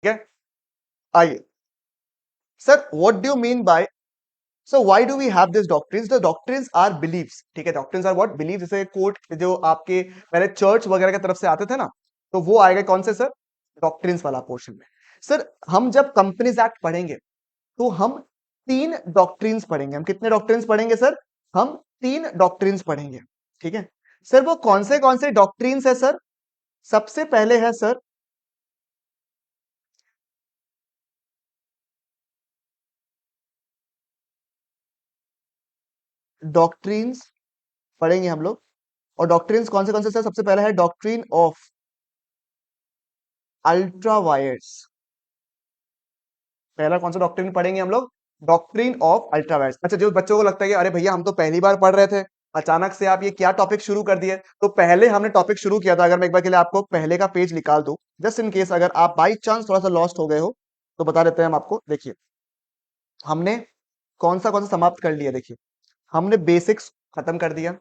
है। आइए sir, what do you mean by, so why do we have this doctrines? The doctrines are believes, ठीक है। Doctrines are what? Believe. जैसे court जो आपके पहले चर्च वगैरह की तरफ से आते थे ना, तो वो आएगा कौन से सर? डॉक्ट्रिन्स वाला पोर्शन में। सर हम जब कंपनीज एक्ट पढ़ेंगे तो हम तीन डॉक्ट्रिन्स पढ़ेंगे। हम कितने डॉक्ट्रिन्स पढ़ेंगे सर? हम तीन डॉक्ट्रिन्स पढ़ेंगे, ठीक है। सर वो कौन से डॉक्ट्रिन्स है सर? सबसे पहले है सर डॉक्ट्रिन्स, पढ़ेंगे हम लोग। और डॉक्ट्रिन्स कौन से सर? सबसे पहला है डॉक्ट्रिन ऑफ अल्ट्रा वायर्स। पहला कौन सा डॉक्ट्रिन पढ़ेंगे हम लोग? Doctrine of ultra vires. अच्छा, जो बच्चों को लगता है कि अरे भैया हम तो पहली बार पढ़ रहे थे, अचानक से आप ये क्या टॉपिक शुरू कर दिए, तो पहले हमने टॉपिक शुरू किया था। अगर मैं एक बार के लिए आपको पहले का पेज निकाल दूं, जस्ट इन केस अगर आप बाई चांस थोड़ा सा लॉस्ट हो गए हो, तो बता देते हैं हम आपको। देखिए हमने कौन सा समाप्त कर लिया। देखिए हमने बेसिक्स खत्म कर दिया,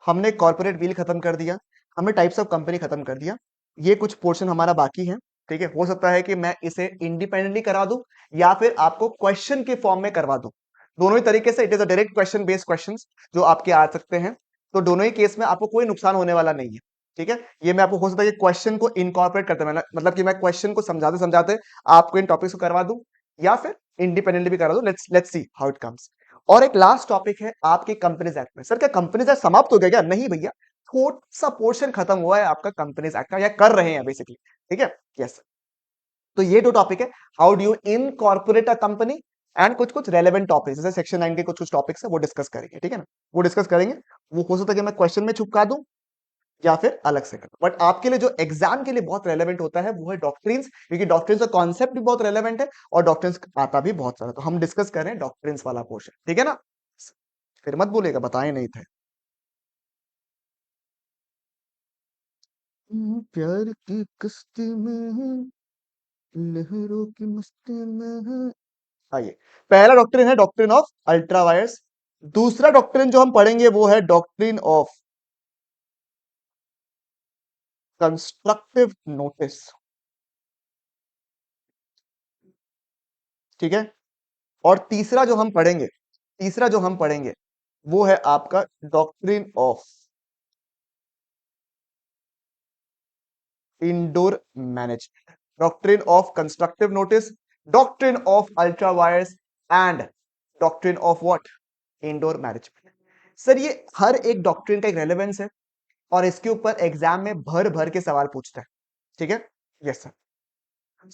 हमने कॉर्पोरेट व्हील खत्म कर दिया, हमने टाइप्स ऑफ कंपनी खत्म कर दिया। ये कुछ पोर्शन हमारा बाकी है, ठीक है। हो सकता है कि मैं इसे इंडिपेंडेंटली करा दूं या फिर आपको क्वेश्चन के फॉर्म में करवा दूं। दोनों ही तरीके से it is a direct question based questions जो आपके आ सकते हैं। तो दोनों ही केस में आपको कोई नुकसान होने वाला नहीं है, ठीक है। ये मैं आपको हो सकता है कि क्वेश्चन को इनकॉर्पोरेट करते मतलब कि मैं क्वेश्चन को समझाते समझाते आपको इन टॉपिक्स को करवा दूं या फिर इंडिपेंडेंटली भी करा दूं। Let's let's see how it comes. और एक लास्ट टॉपिक है आपके कंपनीज एक्ट में। सर क्या कंपनीज एक्ट समाप्त हो गया क्या? नहीं भैया, थोड़ा सा पोर्शन खत्म हुआ है आपका कंपनीज एक्ट का, या कर रहे हैं बेसिकली, ठीक है। यस, तो ये दो टॉपिक है, how do you incorporate a company, and कुछ कुछ रेलेवेंट टॉपिक्स जैसे सेक्शन 9 के कुछ कुछ टॉपिक्स है वो डिस्कस करेंगे, ठीक है ना। वो डिस्कस करेंगे। वो हो सकता है कि मैं क्वेश्चन में छुपका दूं या फिर अलग से कर, बट आपके लिए जो एग्जाम के लिए बहुत रेलेवेंट होता है वो है डॉक्ट्रिन्स, क्योंकि डॉक्ट्रिन्स का कॉन्सेप्ट भी बहुत रेलेवेंट है और डॉक्ट्रिन्स आता भी बहुत सारा। तो हम डिस्कस कर रहे हैं डॉक्ट्रिन्स वाला पोर्शन, ठीक है ना। फिर मत बोलेगा बताए नहीं थे। प्यार की कश्ती में है, लहरों की मस्ती में है। आइए, पहला डॉक्ट्रिन है डॉक्ट्रिन ऑफ अल्ट्रा वायर्स। दूसरा डॉक्ट्रिन जो हम पढ़ेंगे वो है डॉक्ट्रिन ऑफ कंस्ट्रक्टिव नोटिस, ठीक है। और तीसरा जो हम पढ़ेंगे वो है आपका doctrine of indoor management. Doctrine of constructive notice, doctrine of ultra vires and doctrine of what? Indoor management. Sir ये हर एक डॉक्ट्रिन का एक रेलेवेंस है और इसके ऊपर एग्जाम में भर भर के सवाल पूछता है, ठीक है। Yes sir.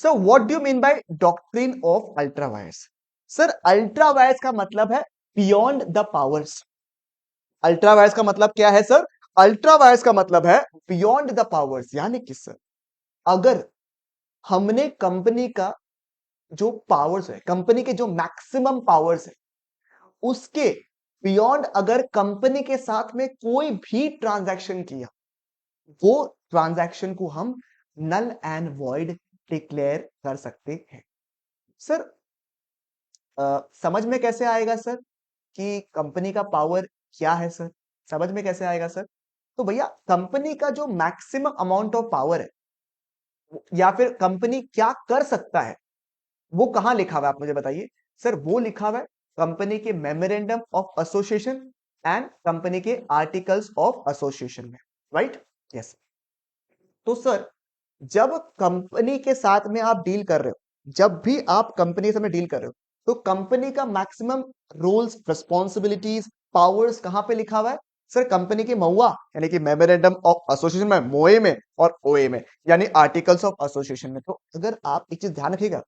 So what do you mean bye doctrine of ultra vires? Sir ultra vires का मतलब है beyond the powers. Ultra vires का मतलब क्या है सर? अल्ट्रा वायर्स का मतलब है बियॉन्ड द पावर्स, यानी कि सर अगर हमने कंपनी का जो पावर्स है, कंपनी के जो मैक्सिमम पावर्स है, उसके बियॉन्ड अगर कंपनी के साथ में कोई भी ट्रांजैक्शन किया, वो ट्रांजैक्शन को हम नल एंड वॉइड डिक्लेयर कर सकते हैं। सर समझ में कैसे आएगा सर कि कंपनी का पावर क्या है सर? समझ में कैसे आएगा सर? तो भैया कंपनी का जो मैक्सिमम अमाउंट ऑफ पावर है या फिर कंपनी क्या कर सकता है, वो कहां लिखा हुआ है आप मुझे बताइए। सर वो लिखा हुआ है कंपनी के memorandum of association and company के आर्टिकल्स ऑफ एसोसिएशन में, राइट? यस। तो सर जब कंपनी के साथ में आप डील कर रहे हो, जब भी आप कंपनी से में डील कर रहे हो, तो कंपनी का मैक्सिमम रूल्स, रिस्पॉन्सिबिलिटीज, पावर्स कहां पे लिखा हुआ है? सर कंपनी के महुआ यानी कि मेमोरेंडम ऑफ एसोसिएशन में, मोए में और ओए में, यानी आर्टिकल्स ऑफ एसोसिएशन में। तो अगर आप एक चीज ध्यान रखिएगा,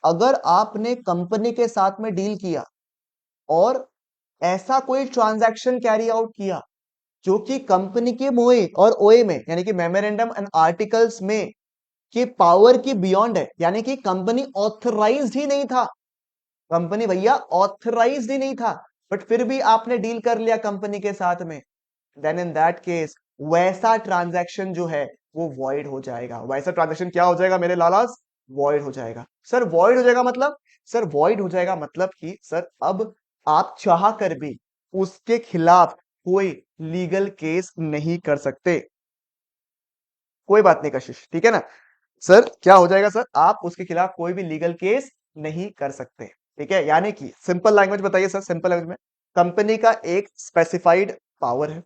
अगर आपने कंपनी के साथ में डील किया और ऐसा कोई ट्रांजैक्शन कैरी आउट किया जो कि कंपनी के मोए और ओए में यानी कि मेमोरेंडम एंड आर्टिकल्स में कि पावर की बियॉन्ड है, यानी कि कंपनी ऑथराइज्ड ही नहीं था, कंपनी भैया ऑथराइज्ड ही नहीं था, बट फिर भी आपने डील कर लिया कंपनी के साथ में, देन इन दैट केस वैसा ट्रांजैक्शन जो है वो वॉइड हो जाएगा। वैसा ट्रांजैक्शन क्या हो जाएगा मेरे लालास? वॉइड हो जाएगा। सर वॉइड हो जाएगा मतलब? सर वॉइड हो जाएगा मतलब कि सर अब आप चाह कर भी उसके खिलाफ कोई लीगल केस नहीं कर सकते। कोई बात नहीं कशिश, ठीक है ना। सर क्या हो जाएगा सर, आप उसके खिलाफ कोई भी लीगल केस नहीं कर सकते। ठीक है, यानी कि सिंपल लैंग्वेज बताइए सर, सिंपल लैंग्वेज में कंपनी का एक स्पेसिफाइड पावर है,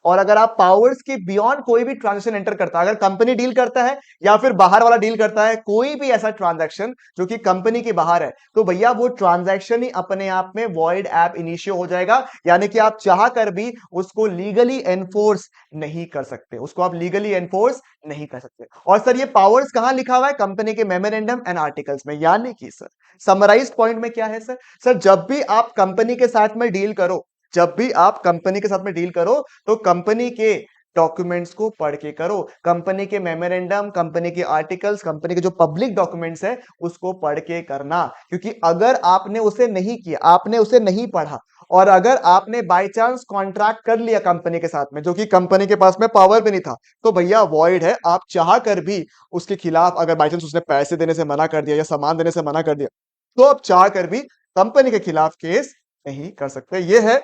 और अगर आप पावर्स के बियॉन्ड कोई भी ट्रांजेक्शन एंटर करता है, अगर कंपनी डील करता है या फिर बाहर वाला डील करता है, कोई भी ऐसा ट्रांजैक्शन जो कि कंपनी के बाहर है, तो भैया वो ट्रांजैक्शन ही अपने आप में वॉइड ऐप इनिशियो हो जाएगा। यानी कि आप चाह कर भी उसको लीगली एनफोर्स नहीं कर सकते, उसको आप लीगली एनफोर्स नहीं कर सकते। और सर ये पावर्स कहां लिखा हुआ है? कंपनी के मेमोरेंडम एंड आर्टिकल्स में। यानी कि सर समराइज पॉइंट में क्या है सर, सर जब भी आप कंपनी के साथ में डील करो, जब भी आप कंपनी के साथ में डील करो, तो कंपनी के डॉक्यूमेंट्स को पढ़ के करो, कंपनी के मेमोरेंडम, कंपनी के आर्टिकल्स, कंपनी के जो पब्लिक डॉक्यूमेंट्स है उसको पढ़ के करना। क्योंकि अगर आपने उसे नहीं किया, आपने उसे नहीं पढ़ा, और अगर आपने बाय चांस कॉन्ट्रैक्ट कर लिया कंपनी के साथ में जो कि कंपनी के पास में पावर भी नहीं था, तो भैया वॉइड है। आप चाह कर भी उसके खिलाफ, अगर बाय चांस उसने पैसे देने से मना कर दिया या सामान देने से मना कर दिया, तो आप चाह कर भी कंपनी के खिलाफ केस नहीं कर सकते। ये है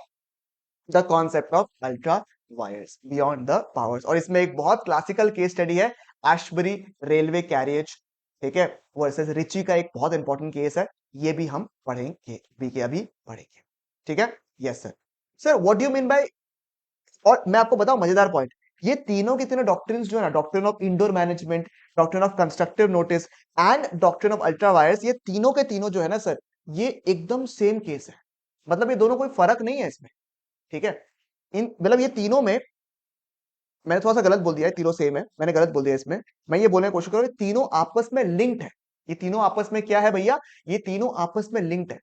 the concept of ultra vires beyond the powers. और इसमें एक बहुत क्लासिकल केस स्टडी है, एशबरी रेलवे कैरियज, ठीक है, वर्सेस रिची का एक बहुत इंपॉर्टेंट केस है। ये भी हम पढ़ेंगे, भी के अभी पढ़ेंगे। ठीक है, yes sir. Sir what do you mean bye, और मैं आपको बताऊं मजेदार पॉइंट, ये तीनों के तीनों डॉक्ट्रिन्स जो है ना, doctrine of indoor management, doctrine of constructive notice and doctrine of ultra vires, ये तीनों के तीनों जो है ना सर, ये एकदम सेम केस है। मतलब ये दोनों कोई फर्क नहीं है इसमें। ठीक है, इन मतलब ये तीनों में, मैंने थोड़ा सा गलत बोल दिया है, तीनों सेम है, मैंने गलत बोल दिया इसमें। मैं ये बोलने की कोशिश करूँ, तीनों आपस में लिंक्ड है। ये तीनों आपस में क्या है भैया, ये तीनों आपस में लिंक्ड है।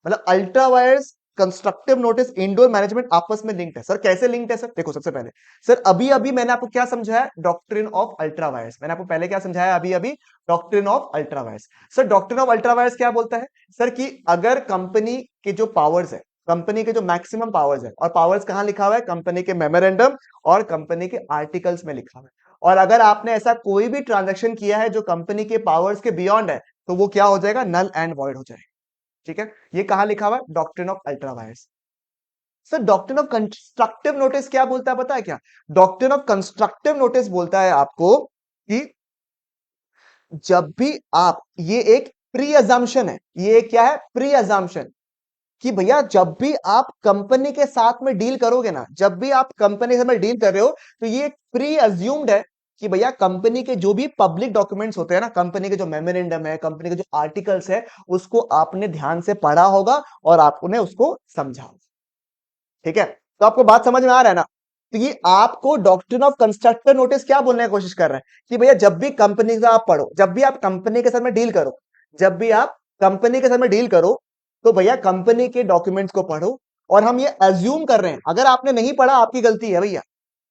मतलब ultra vires, constructive notice, indoor management आपस में लिंक्ड है। सर कैसे लिंक्ड है सर? देखो सबसे पहले सर, अभी अभी मैंने आपको क्या समझाया, डॉक्ट्रिन ऑफ अल्ट्रा वायर्स। मैंने आपको पहले क्या समझाया? अभी अभी doctrine of ultra vires. Sir doctrine of ultra vires क्या बोलता है सर, कि अगर कंपनी के जो पावर्स है, कंपनी के जो मैक्सिमम पावर्स है, और पावर्स कहां लिखा हुआ है? कंपनी के मेमोरेंडम और कंपनी के आर्टिकल्स में लिखा हुआ है। और अगर आपने ऐसा कोई भी ट्रांजैक्शन किया है जो कंपनी के पावर्स के बियॉन्ड है, तो वो क्या हो जाएगा? नल एंड वॉइड हो जाएगा। ठीक है, ये कहां लिखा हुआ है? Doctrine of ultra vires. Sir doctrine of constructive notice क्या बोलता है पता है क्या? डॉक्ट्रिन ऑफ कंस्ट्रक्टिव नोटिस बोलता है आपको कि जब भी आप, ये एक प्री अजम्पशन है, ये एक क्या है? प्री अजम्पशन, कि भैया जब भी आप कंपनी के साथ में डील करोगे ना, जब भी आप कंपनी के साथ में डील कर रहे हो, तो ये प्री अज्यूम्ड है कि भैया कंपनी के जो भी पब्लिक डॉक्यूमेंट्स होते हैं ना, कंपनी के जो मेमोरेंडम है, कंपनी के जो आर्टिकल्स है, उसको आपने ध्यान से पढ़ा होगा और आपने उसको समझा होगा। ठीक है, तो आपको बात समझ में आ रहा है ना? तो ये आपको डॉक्ट्रिन ऑफ कंस्ट्रक्टिव नोटिस क्या बोलने की कोशिश कर रहा है, कि भैया जब भी कंपनी का आप पढ़ो, जब भी आप कंपनी के साथ में डील करो, जब भी आप कंपनी के साथ में डील करो, तो भैया कंपनी के डॉक्यूमेंट्स को पढ़ो। और हम ये अज्यूम कर रहे हैं, अगर आपने नहीं पढ़ा आपकी गलती है भैया,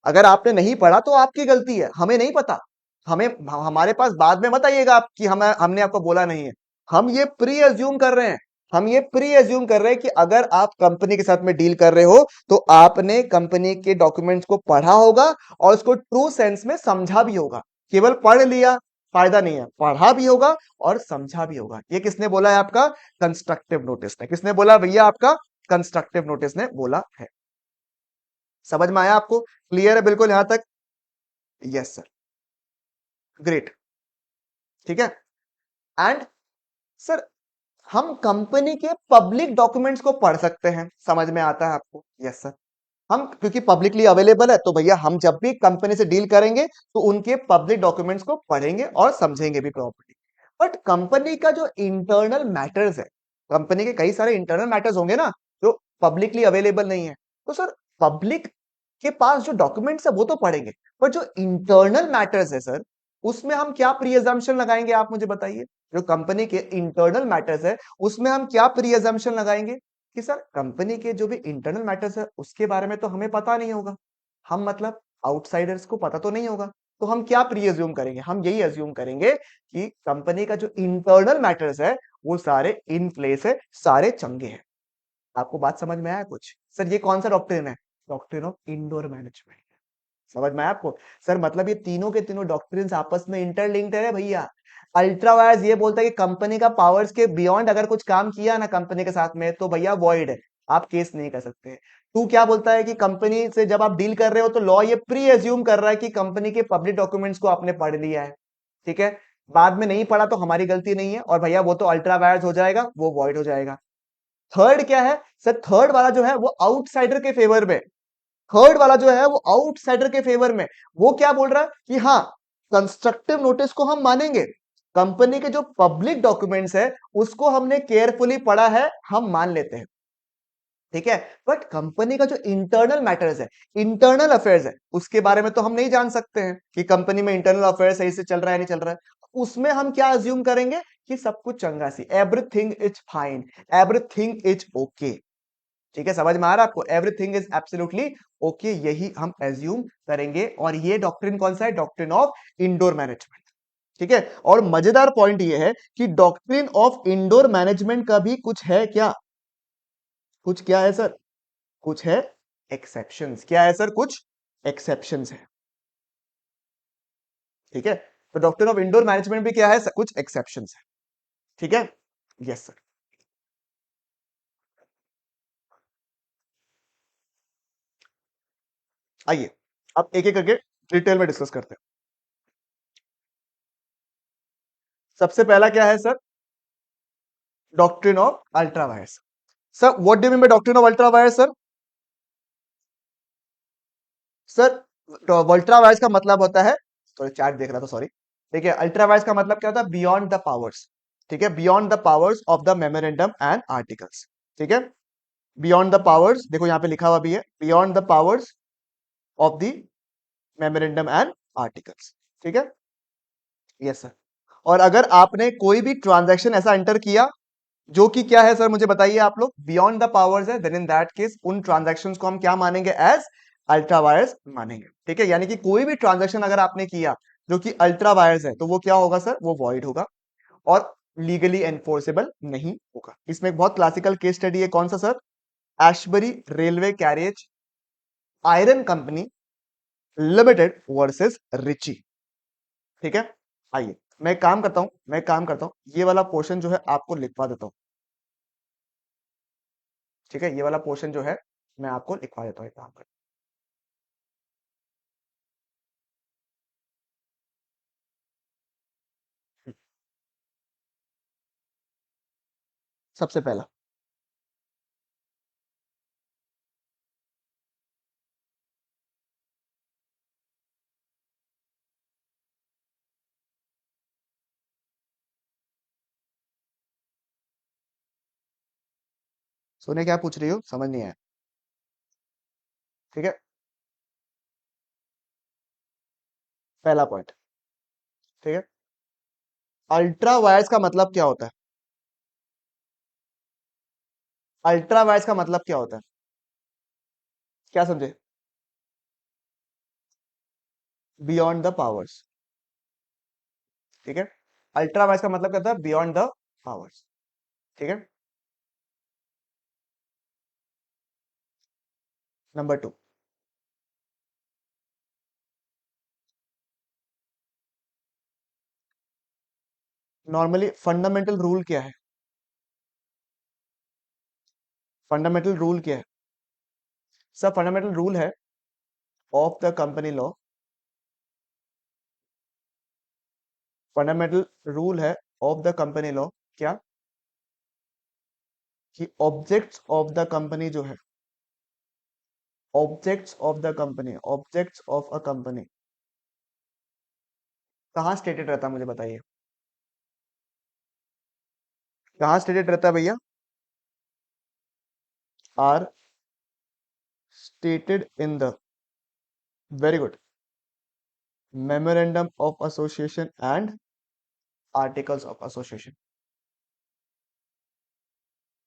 अगर आपने नहीं पढ़ा तो आपकी गलती है, हमें नहीं पता। हमें, हमारे पास बाद में मत आइएगा आप कि हमने आपको बोला नहीं है। हम ये प्री अज्यूम कर रहे हैं, हम ये प्री अज्यूम कर रहे हैं कि अगर आप कंपनी के साथ में डील कर रहे हो, तो आपने कंपनी के डॉक्यूमेंट्स को पढ़ा होगा और उसको ट्रू सेंस में समझा भी होगा। केवल पढ़ लिया फायदा नहीं है, पढ़ा भी होगा और समझा भी होगा। ये किसने बोला है? आपका कंस्ट्रक्टिव नोटिस ने। किसने बोला भैया? आपका कंस्ट्रक्टिव नोटिस ने बोला है। समझ में आया आपको? क्लियर है बिल्कुल यहां तक? Yes sir, great. ठीक है, एंड सर हम कंपनी के पब्लिक डॉक्यूमेंट्स को पढ़ सकते हैं, समझ में आता है आपको? यस सर, हम क्योंकि पब्लिकली अवेलेबल है, तो भैया हम जब भी कंपनी से डील करेंगे तो उनके पब्लिक डॉक्यूमेंट्स को पढ़ेंगे और समझेंगे भी प्रॉपर्ली। बट कंपनी का जो इंटरनल मैटर्स है, कंपनी के कई सारे इंटरनल मैटर्स होंगे ना जो पब्लिकली अवेलेबल नहीं है, तो सर पब्लिक के पास जो डॉक्यूमेंट्स है वो तो पढ़ेंगे, पर जो इंटरनल मैटर्स है सर, उसमें हम क्या प्री अजम्पशन लगाएंगे? आप मुझे बताइए। जो कंपनी के इंटरनल मैटर्स है, उसमें हम क्या प्री अजम्पशन लगाएंगे? कि सर कंपनी के जो भी इंटरनल मैटर्स है उसके बारे में तो हमें पता नहीं होगा, हम मतलब आउटसाइडर्स को पता तो नहीं होगा, तो हम क्या प्री अज्यूम करेंगे? हम यही अज्यूम करेंगे कि कंपनी का जो इंटरनल मैटर्स है वो सारे इन प्लेस है, सारे चंगे हैं। आपको बात समझ में आया कुछ? सर ये कौन सा डॉक्ट्रिन है? Doctrine of indoor management. समझ में आया आपको? सर मतलब ये तीनों के तीनों डॉक्ट्रिन्स आपस में इंटरलिंक्ड है भैया। अल्ट्रा वायर्स ये बोलता है कि कंपनी का पावर्स के बियॉन्ड अगर कुछ काम किया ना कंपनी के साथ में, तो भैया वॉइड है, आप केस नहीं कर सकते। तू क्या बोलता है कि कंपनी से जब आप डील कर रहे हो तो लॉ ये प्री एज्यूम कर रहा है कि कंपनी के पब्लिक डॉक्यूमेंट्स को आपने पढ़ लिया है। ठीक है, बाद में नहीं पढ़ा तो हमारी गलती नहीं है, और भैया वो तो अल्ट्रा वायर्स हो जाएगा, वो वॉइड हो जाएगा। थर्ड क्या है सर, थर्ड वाला जो है वो आउटसाइडर के फेवर में, थर्ड वाला जो है वो आउटसाइडर के फेवर में। वो क्या बोल रहा है कि हाँ, कंस्ट्रक्टिव नोटिस को हम मानेंगे, कंपनी के जो पब्लिक डॉक्यूमेंट्स है उसको हमने केयरफुली पढ़ा है, हम मान लेते हैं, ठीक है। बट कंपनी का जो इंटरनल मैटर्स है, इंटरनल अफेयर्स है, उसके बारे में तो हम नहीं जान सकते हैं कि कंपनी में इंटरनल अफेयर्स सही से चल रहा है नहीं चल रहा है। उसमें हम क्या अज्यूम करेंगे कि सब कुछ चंगा सी, everything is fine, everything is okay, ठीक है, समझ में आ रहा है आपको, एवरीथिंग इज एब्सोल्युटली ओके, यही हम एज्यूम करेंगे। और ये डॉक्ट्रिन कौन सा है, डॉक्ट्रिन ऑफ इंडोर मैनेजमेंट, ठीक है। और मजेदार पॉइंट ये है कि डॉक्ट्रिन ऑफ इंडोर मैनेजमेंट का भी कुछ है क्या, कुछ क्या है सर, कुछ है एक्सेप्शंस, क्या है सर, कुछ एक्सेप्शंस है, ठीक है। तो डॉक्ट्रिन ऑफ इंडोर मैनेजमेंट भी क्या है सर, कुछ एक्सेप्शंस है, ठीक है। Yes sir. आइए अब एक एक करके डिटेल में डिस्कस करते हैं। सबसे पहला क्या है sir, doctrine of ultra vires. Sir what do you mean bye doctrine of ultra vires sir? Sir ultra vires का मतलब होता है, सॉरी चैट देख रहा था, सॉरी, ठीक है, अल्ट्रा वायर्स का मतलब क्या होता है, बियॉन्ड द पावर्स, ठीक है, beyond the powers of the memorandum and articles, ठीक है, बियॉन्ड द पावर्स, देखो यहाँ पे लिखा हुआ भी है, beyond the powers of the memorandum and articles, ठीक है। Yes sir. और अगर आपने कोई भी ट्रांजैक्शन ऐसा एंटर किया जो कि क्या है सर, मुझे बताइए आप लोग, बियॉन्ड द पावर्स है, देन इन दैट केस उन ट्रांजैक्शंस को हम क्या मानेंगे, एज अल्ट्रा वायर्स मानेंगे, ठीक है। यानी कि कोई भी ट्रांजैक्शन अगर आपने किया जो कि अल्ट्रा वायर्स है तो वो क्या होगा सर, वो वॉइड होगा और लीगली एनफोर्सेबल नहीं होगा। इसमें एक बहुत क्लासिकल केस स्टडी है, कौन सा sir, Ashbury Railway Carriage Iron Company Limited versus Riche, ठीक है। आइए मैं एक काम करता हूं, मैं एक काम करता हूं, ये वाला पोर्शन जो है आपको लिखवा देता हूं, ठीक है, ये वाला पोर्शन जो है मैं आपको लिखवा देता हूं, एक काम कर, सबसे पहला, सोने क्या पूछ रही हो, समझ नहीं आया, ठीक है। पहला पॉइंट, ठीक है, अल्ट्रा वायर्स का मतलब क्या होता है, अल्ट्रा वायर्स का मतलब क्या होता है, क्या समझे, बियॉन्ड द पावर्स, ठीक है, अल्ट्रा वायर्स का मतलब क्या होता है, बियॉन्ड द पावर्स, ठीक है। Number two, normally fundamental rule क्या है, फंडामेंटल रूल क्या है, सब फंडामेंटल रूल है of the company law, fundamental rule है ऑफ द कंपनी लॉ, क्या, कि ऑब्जेक्ट्स ऑफ द कंपनी जो है, objects of the company, objects of a company कहाँ स्टेटेड रहता है, मुझे बताइए, कहाँ स्टेटेड रहता है भैया, are stated in the, very good, memorandum of association and articles of association,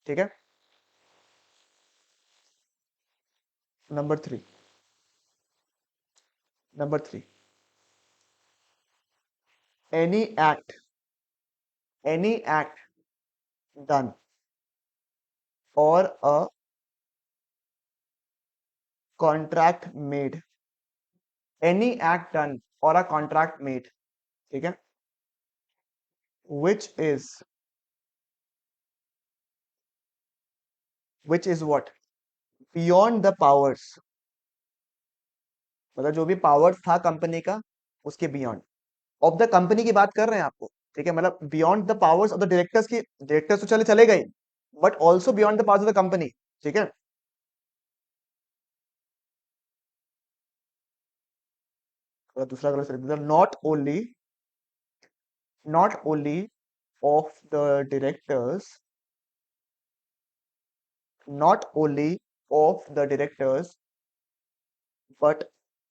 ठीक है। Number three, number three, any act, any act done or a contract made, any act done or a contract made, ठीक है, which is, which is what, beyond the powers, मतलब जो भी powers था company का उसके बियॉन्ड, ऑफ द कंपनी की बात कर रहे हैं आपको, ठीक है, मतलब beyond the powers of the directors की, डायरेक्टर्स तो चले चले गए, but also beyond the powers of the company, ठीक है। और दूसरा colour select, not only of the directors, not only of the directors but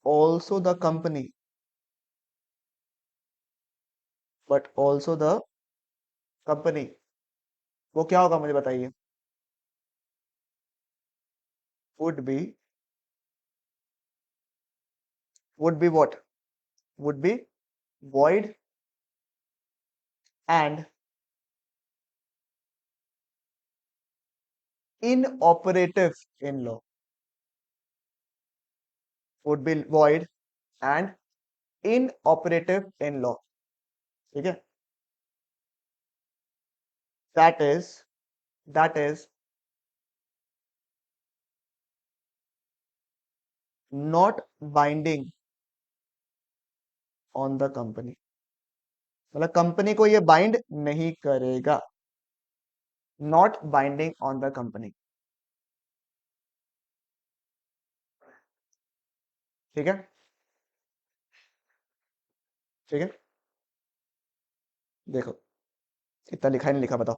also the company, but also the company, वो क्या होगा मुझे बताइए? would be would be what? would be void and inoperative in law, would be void and inoperative in law, ठीक है। that is not binding on the company, मतलब company को ये बाइंड नहीं करेगा, not binding on the company, ठीक है, ठीक है। देखो इतना लिखा ही नहीं लिखा, बताओ।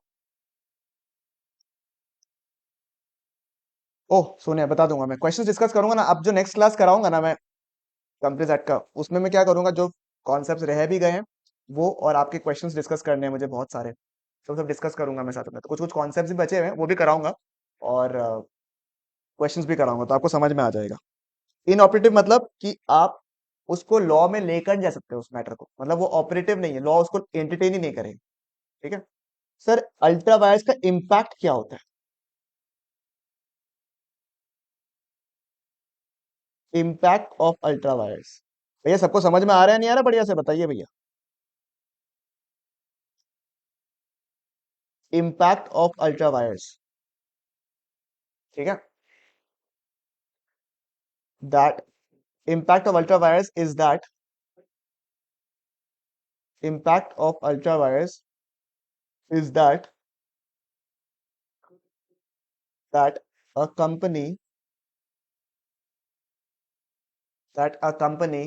ओह सुनिए, बता दूंगा मैं, क्वेश्चंस डिस्कस करूंगा ना, अब जो नेक्स्ट क्लास कराऊंगा ना मैं कंपनी सेट का, उसमें मैं क्या करूंगा, जो कॉन्सेप्ट्स रह भी गए हैं वो, और आपके क्वेश्चंस डिस्कस करने हैं मुझे बहुत सारे, तो सब डिस्कस करूंगा मैं साथ में, तो कुछ कुछ कॉन्सेप्ट्स भी बचे हुए हैं वो भी कराऊंगा, और क्वेश्चंस भी कराऊंगा, तो आपको समझ में आ जाएगा। इनऑपरेटिव मतलब कि आप उसको लॉ में लेकर नहीं जा सकते उस मैटर को, मतलब वो ऑपरेटिव नहीं है, लॉ उसको एंटरटेन ही नहीं करेगा, ठीक है। सर अल्ट्रा वायर्स का इम्पैक्ट क्या होता है? इम्पैक्ट ऑफ अल्ट्रा वायर्स, भैया सबको समझ में आ रहा है नहीं आ रहा, बढ़िया से बताइए भैया। इम्पैक्ट ऑफ अल्ट्रा वायर्स, ठीक है, that impact of ultrawires is that impact of ultrawires is that a company that a company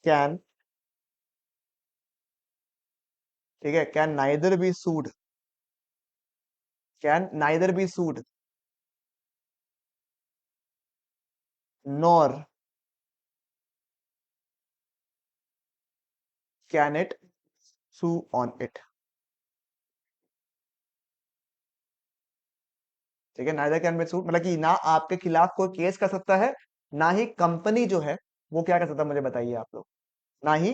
can, ठीक है, can neither be sued nor can it sue on it, ठीक है। Neither can be suit मतलब कि ना आपके खिलाफ कोई केस कर सकता है, ना ही कंपनी जो है वो क्या कर सकता है, मुझे बताइए आप लोग। ना ही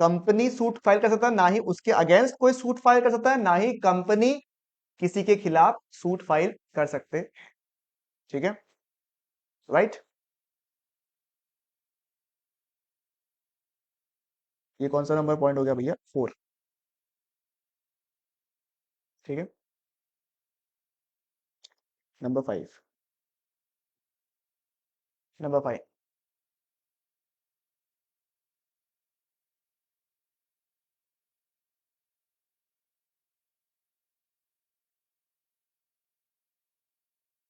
कंपनी सूट फाइल कर सकता है, ना ही उसके अगेंस्ट कोई सूट फाइल कर सकता है, ना ही कंपनी किसी के खिलाफ सूट फाइल कर सकते, ठीक है, राइट। ये कौन सा नंबर पॉइंट हो गया भैया? 4, ठीक है। नंबर 5, नंबर 5,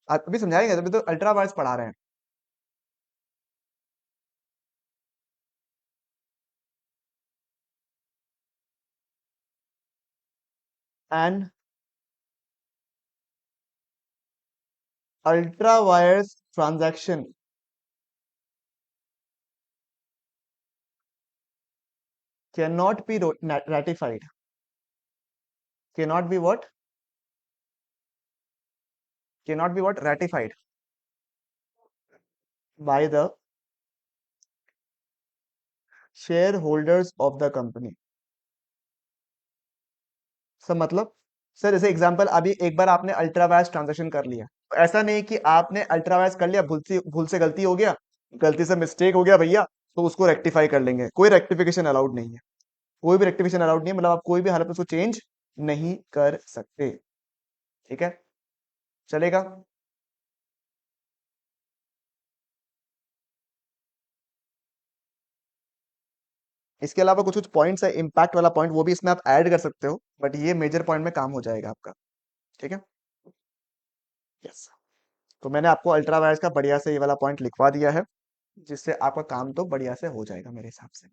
आप अभी समझाएंगे, अभी तो अल्ट्रा वायर्स पढ़ा रहे हैं। And ultra vires transaction can not be ratified, cannot be what, cannot be what, ratified by the shareholders of the company। सब मतलब, सर जैसे एग्जांपल, अभी एक बार आपने अल्ट्रा वायर्स ट्रांजैक्शन कर लिया, तो ऐसा नहीं कि आपने अल्ट्रा वायर्स कर लिया, भूल से गलती हो गया, गलती से मिस्टेक हो गया भैया, तो उसको रेक्टिफाई कर लेंगे, कोई रेक्टिफिकेशन अलाउड नहीं है, कोई भी रेक्टिफिकेशन अलाउड नहीं है, मतलब आप कोई भी हालत में उसको चेंज नहीं कर सकते, ठीक है, चलेगा। इसके अलावा कुछ कुछ पॉइंट्स है, इम्पैक्ट वाला पॉइंट, वो भी इसमें आप ऐड कर सकते हो, बट ये मेजर पॉइंट में काम हो जाएगा आपका। ठीक है, यस। तो मैंने आपको अल्ट्रा वायर्स का बढ़िया से ये वाला पॉइंट लिखवा दिया है, जिससे आपका काम तो बढ़िया से हो जाएगा मेरे हिसाब से।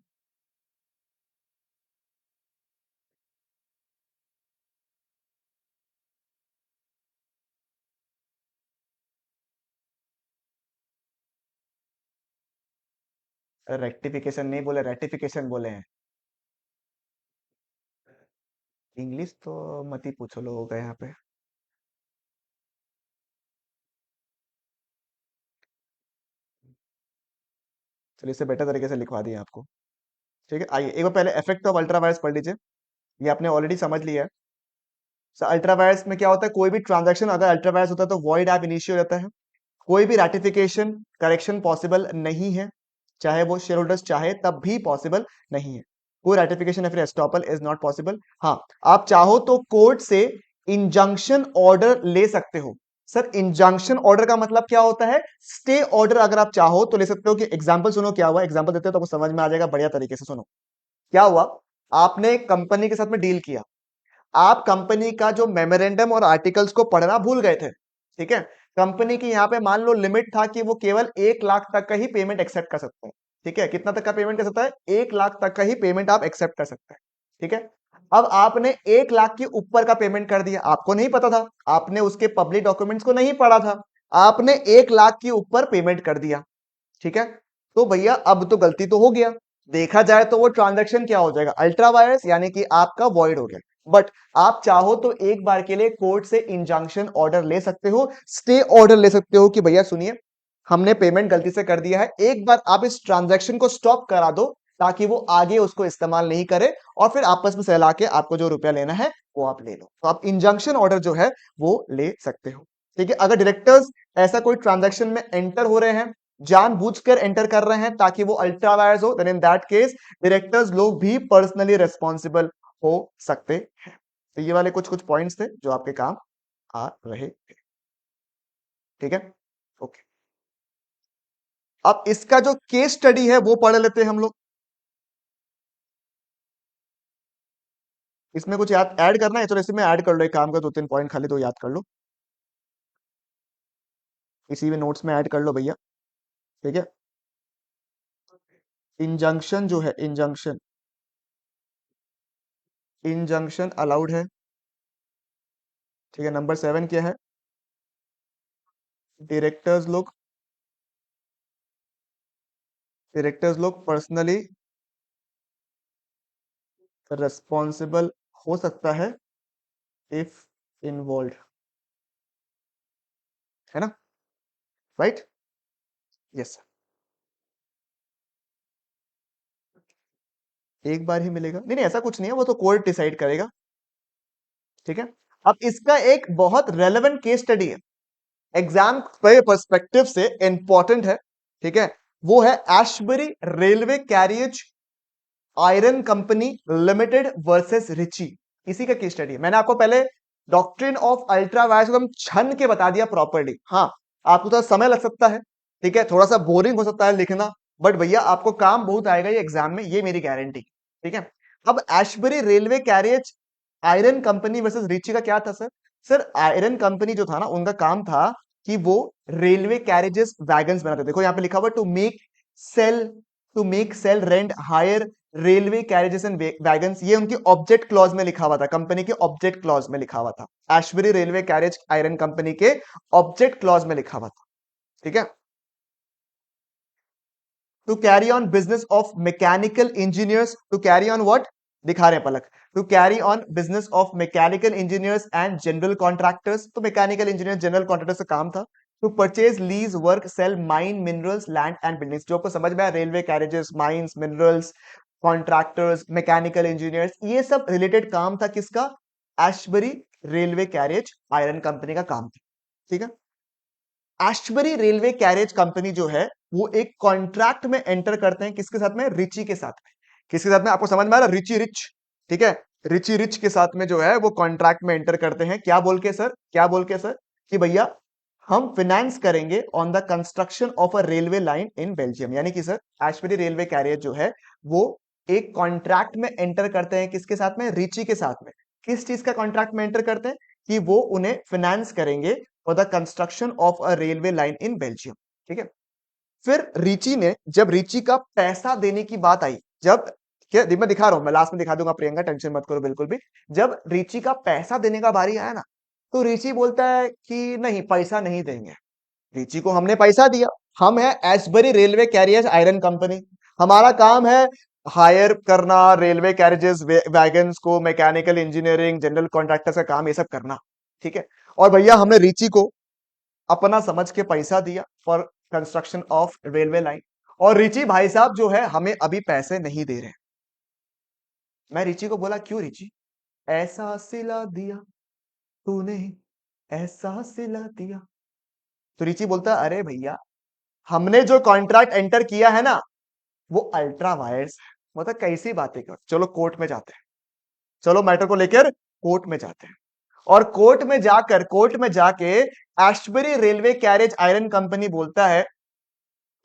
रेक्टिफिकेशन नहीं बोले, रेक्टिफिकेशन बोले हैं। इंग्लिश तो मत ही पूछो लोगों का यहाँ पे। चलिए इसे बेटर तरीके से लिखवा दिया आपको। ठीक है, आइए एक बार पहले इफेक्ट ऑफ अल्ट्रा वायर्स पढ़ लीजिए। ये आपने ऑलरेडी समझ लिया है। अल्ट्रा वायर्स में क्या होता है, कोई भी ट्रांजैक्शन अगर अल्ट्रा वायर्स होता है तो वॉइड ऐप इनिशियो रहता है। कोई भी रैटिफिकेशन करेक्शन पॉसिबल नहीं है, चाहे वो शेयर होल्डर्स चाहे तब भी पॉसिबल नहीं है। कोई रैटिफिकेशन या फिर एस्टॉपल इज नॉट पॉसिबल। हाँ, आप चाहो तो कोर्ट से इंजंक्शन ऑर्डर ले सकते हो। सर इंजंक्शन ऑर्डर का मतलब क्या होता है, स्टे ऑर्डर अगर आप चाहो तो ले सकते हो। कि एग्जांपल सुनो क्या हुआ, एग्जांपल देते हो तो आपको समझ में आ जाएगा बढ़िया तरीके से। सुनो क्या हुआ, आपने कंपनी के साथ में डील किया, आप कंपनी का जो मेमोरेंडम और आर्टिकल्स को पढ़ना भूल गए थे। ठीक है, कंपनी की यहाँ पे मान लो लिमिट था कि वो केवल 1 लाख तक का ही पेमेंट एक्सेप्ट कर सकते हैं। ठीक है, कितना तक का पेमेंट कर सकता है, 1 लाख तक का ही पेमेंट आप एक्सेप्ट कर सकते हैं। ठीक है, अब आपने 1 लाख के ऊपर का पेमेंट कर दिया, आपको नहीं पता था, आपने उसके पब्लिक डॉक्यूमेंट्स को नहीं पढ़ा था, आपने 1 लाख के ऊपर पेमेंट कर दिया। ठीक है, तो भैया अब तो गलती तो हो गया, देखा जाए तो वो ट्रांजैक्शन क्या हो जाएगा, अल्ट्रा वायरस यानी कि आपका वॉइड हो गया। बट आप चाहो तो एक बार के लिए कोर्ट से इंजंक्शन ऑर्डर ले सकते हो, स्टे ऑर्डर ले सकते हो कि भैया सुनिए हमने पेमेंट गलती से कर दिया है, एक बार आप इस ट्रांजैक्शन को स्टॉप करा दो, ताकि वो आगे उसको इस्तेमाल नहीं करे, और फिर आपस में सहला के आपको जो रुपया लेना है वो आप ले लो। तो आप इंजंक्शन ऑर्डर जो है वो ले सकते हो। ठीक है, अगर डायरेक्टर्स ऐसा कोई ट्रांजैक्शन में एंटर हो रहे हैं, जानबूझकर एंटर कर रहे हैं ताकि वो अल्ट्रा वायर्स हो, then in that case directors लोग भी पर्सनली रिस्पॉन्सिबल हो सकते हैं। तो ये वाले कुछ कुछ पॉइंट्स थे जो आपके काम आ रहे थे। ठीक है, ओके। अब इसका जो केस स्टडी है वो पढ़ लेते हैं हम लोग। इसमें कुछ याद ऐड करना है, चलो इसमें ऐड कर लो, एक काम का 2-3 पॉइंट खाली तो याद कर लो, इसी में नोट्स में ऐड कर लो भैया। ठीक है, इंजंक्शन जो है, इंजंक्शन, इंजंक्शन अलाउड है। ठीक है, नंबर 7 क्या है, डायरेक्टर्स लोग, डायरेक्टर्स लोग पर्सनली रिस्पॉन्सिबल हो सकता है इफ इन्वॉल्व, है ना, राइट, यस। एक बार ही मिलेगा, नहीं नहीं ऐसा कुछ नहीं है, वो तो कोर्ट डिसाइड करेगा। ठीक है, अब इसका एक बहुत रेलेवेंट केस स्टडी है, एग्जाम के पर्सपेक्टिव से इंपॉर्टेंट है। ठीक है, वो है Ashbury Railway Carriage Iron Company Limited versus Riche. इसी का केस स्टडी है। मैंने आपको पहले डॉक्ट्रिन ऑफ अल्ट्रा वायर्स को छन के बता दिया प्रॉपर्ली। हाँ, आपको थोड़ा समय लग सकता है, ठीक है, थोड़ा सा बोरिंग हो सकता है लिखना, बट भैया आपको काम बहुत आएगा ये एग्जाम में, ये मेरी गारंटी। ठीक है, अब Ashbury Railway Carriage Iron company versus Riche का क्या था सर। सर आयरन कंपनी जो था ना, उनका काम था कि वो रेलवे कैरेजेस वैगन्स बनाते। देखो यहाँ पे लिखा हुआ to make sale, to make sale rent hire railway carriages and wagons, ये उनकी ऑब्जेक्ट क्लॉज में लिखा हुआ था, कंपनी के ऑब्जेक्ट क्लॉज में लिखा हुआ था, Ashbury railway carriage iron company के ऑब्जेक्ट क्लॉज में लिखा हुआ था। ठीक है, to carry on business of mechanical engineers, to carry on what, दिखा रहे हैं Palak, to carry on business of mechanical engineers and general contractors, तो मैकेनिकल इंजीनियर जनरल कॉन्ट्रैक्टर्स का काम था। To purchase lease work sell mine minerals land and buildings, जो आपको समझ में आया, railway carriages, mines, minerals, contractors, mechanical engineers, ये सब रिलेटेड काम था किसका, Ashbery railway carriage iron company का काम था। ठीक है, एशबरी रेलवे कैरेज कंपनी जो है वो एक कॉन्ट्रैक्ट में एंटर करते हैं, किसके साथ में, रिची के साथ में। किसके साथ में, आपको समझ में आ रहा, रिची रिच। ठीक है, रिची रिच के साथ में जो है वो कॉन्ट्रैक्ट में एंटर करते हैं, क्या बोल के सर, क्या बोल के सर, कि भैया हम फिनेंस करेंगे on the construction of a railway line in Belgium, यानी कि सर एशबरी रेलवे कैरियर जो है वो एक कॉन्ट्रैक्ट में एंटर करते हैं, किसके साथ में? रिची के साथ में। किस चीज का कॉन्ट्रैक्ट में एंटर करते हैं? कि वो उन्हें फाइनेंस करेंगे for the construction of a railway line in Belgium. ठीक है। फिर रिची ने, जब रिची का पैसा देने की बात आई, जब, क्या मैं दिखा रहा हूं, मैं लास्ट में दिखा दूंगा प्रियंका, टेंशन मत करो बिल्कुल भी। जब रिची का पैसा देने का बारी आया ना, तो रिची बोलता है कि नहीं, पैसा नहीं देंगे। रिची को हमने पैसा दिया, हम है Ashbury railway carriers iron company, हमारा काम है हायर करना रेलवे कैरेजेस वैगन्स को, मैकेनिकल इंजीनियरिंग, जनरल कॉन्ट्रैक्टर्स का काम, ये सब करना। ठीक है। और भैया हमने रिची को अपना समझ के पैसा दिया for construction of railway line, और रिची भाई साहब जो है हमें अभी पैसे नहीं दे रहे। मैं रिची को बोला, क्यों रिची? ऐसा सिला दिया तूने, ऐसा सिला दिया। तो रिची बोलता है, अरे भैया हमने जो कॉन्ट्रैक्ट एंटर किया है ना, वो अल्ट्रा वायर्स है। मतलब कैसी बातें कर, चलो कोर्ट में जाते हैं, चलो मैटर को लेकर कोर्ट में जाते हैं। और कोर्ट में जाके Ashbery railway carriage iron company बोलता है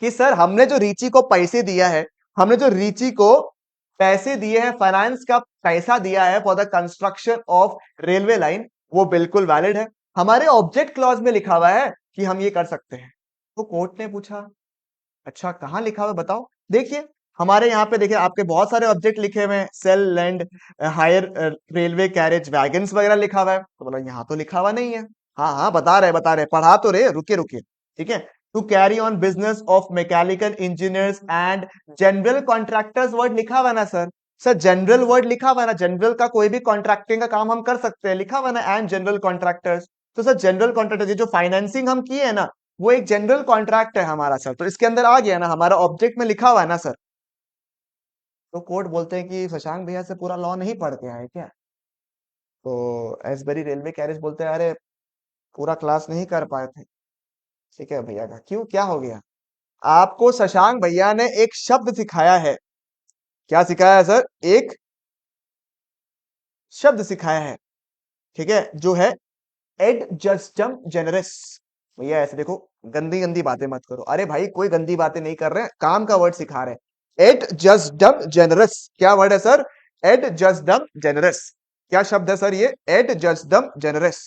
कि सर हमने जो रीची को पैसे दिया है, हमने जो रीची को पैसे दिए हैं, फाइनेंस का पैसा दिया है for the construction of railway line, वो बिल्कुल वैलिड है, हमारे ऑब्जेक्ट क्लॉज में लिखा हुआ है कि हम ये कर सकते हैं। तो कोर्ट ने पूछा, अच्छा कहाँ लिखा हुआ है बताओ। देखिए हमारे यहाँ पे देखिए आपके बहुत सारे ऑब्जेक्ट लिखे हुए हैं, sale land hire railway carriage wagons वगैरह लिखा हुआ है। तो बोला यहाँ तो लिखा हुआ नहीं है। हाँ हाँ बता रहे, पढ़ा तो रहे, रुके रुके। ठीक है। To carry on business of mechanical engineers and general contractors word लिखा हुआ ना सर। सर जनरल वर्ड लिखा हुआ ना, जनरल का कोई भी कॉन्ट्रैक्टिंग का काम हम कर सकते हैं, लिखा हुआ ना एंड जनरल कॉन्ट्रैक्टर्स। तो सर जनरल कॉन्ट्रैक्टर, ये जो फाइनेंसिंग हम किए है ना, वो एक जनरल कॉन्ट्रैक्ट है हमारा सर, तो इसके अंदर आ गया ना, हमारा ऑब्जेक्ट में लिखा हुआ है ना सर। तो कोर्ट बोलते हैं कि शशांक भैया से पूरा लॉ नहीं पढ़ के आए क्या? तो एसबरी रेलवे कैरेज बोलते हैं, अरे पूरा क्लास नहीं कर पाए थे। ठीक है भैया का, क्यों, क्या हो गया? आपको शशांक भैया ने एक शब्द सिखाया है। क्या सिखाया है सर? एक शब्द सिखाया है। ठीक है, जो है एड जस्टम जेनरस। भैया ऐसे देखो, गंदी गंदी बातें मत करो। अरे भाई कोई गंदी बातें नहीं कर रहे हैं, काम का वर्ड सिखा रहे हैं। एड जस्टम जेनरस, क्या वर्ड है सर? Ejusdem generis. क्या शब्द है सर ये? Add जस्टम generous.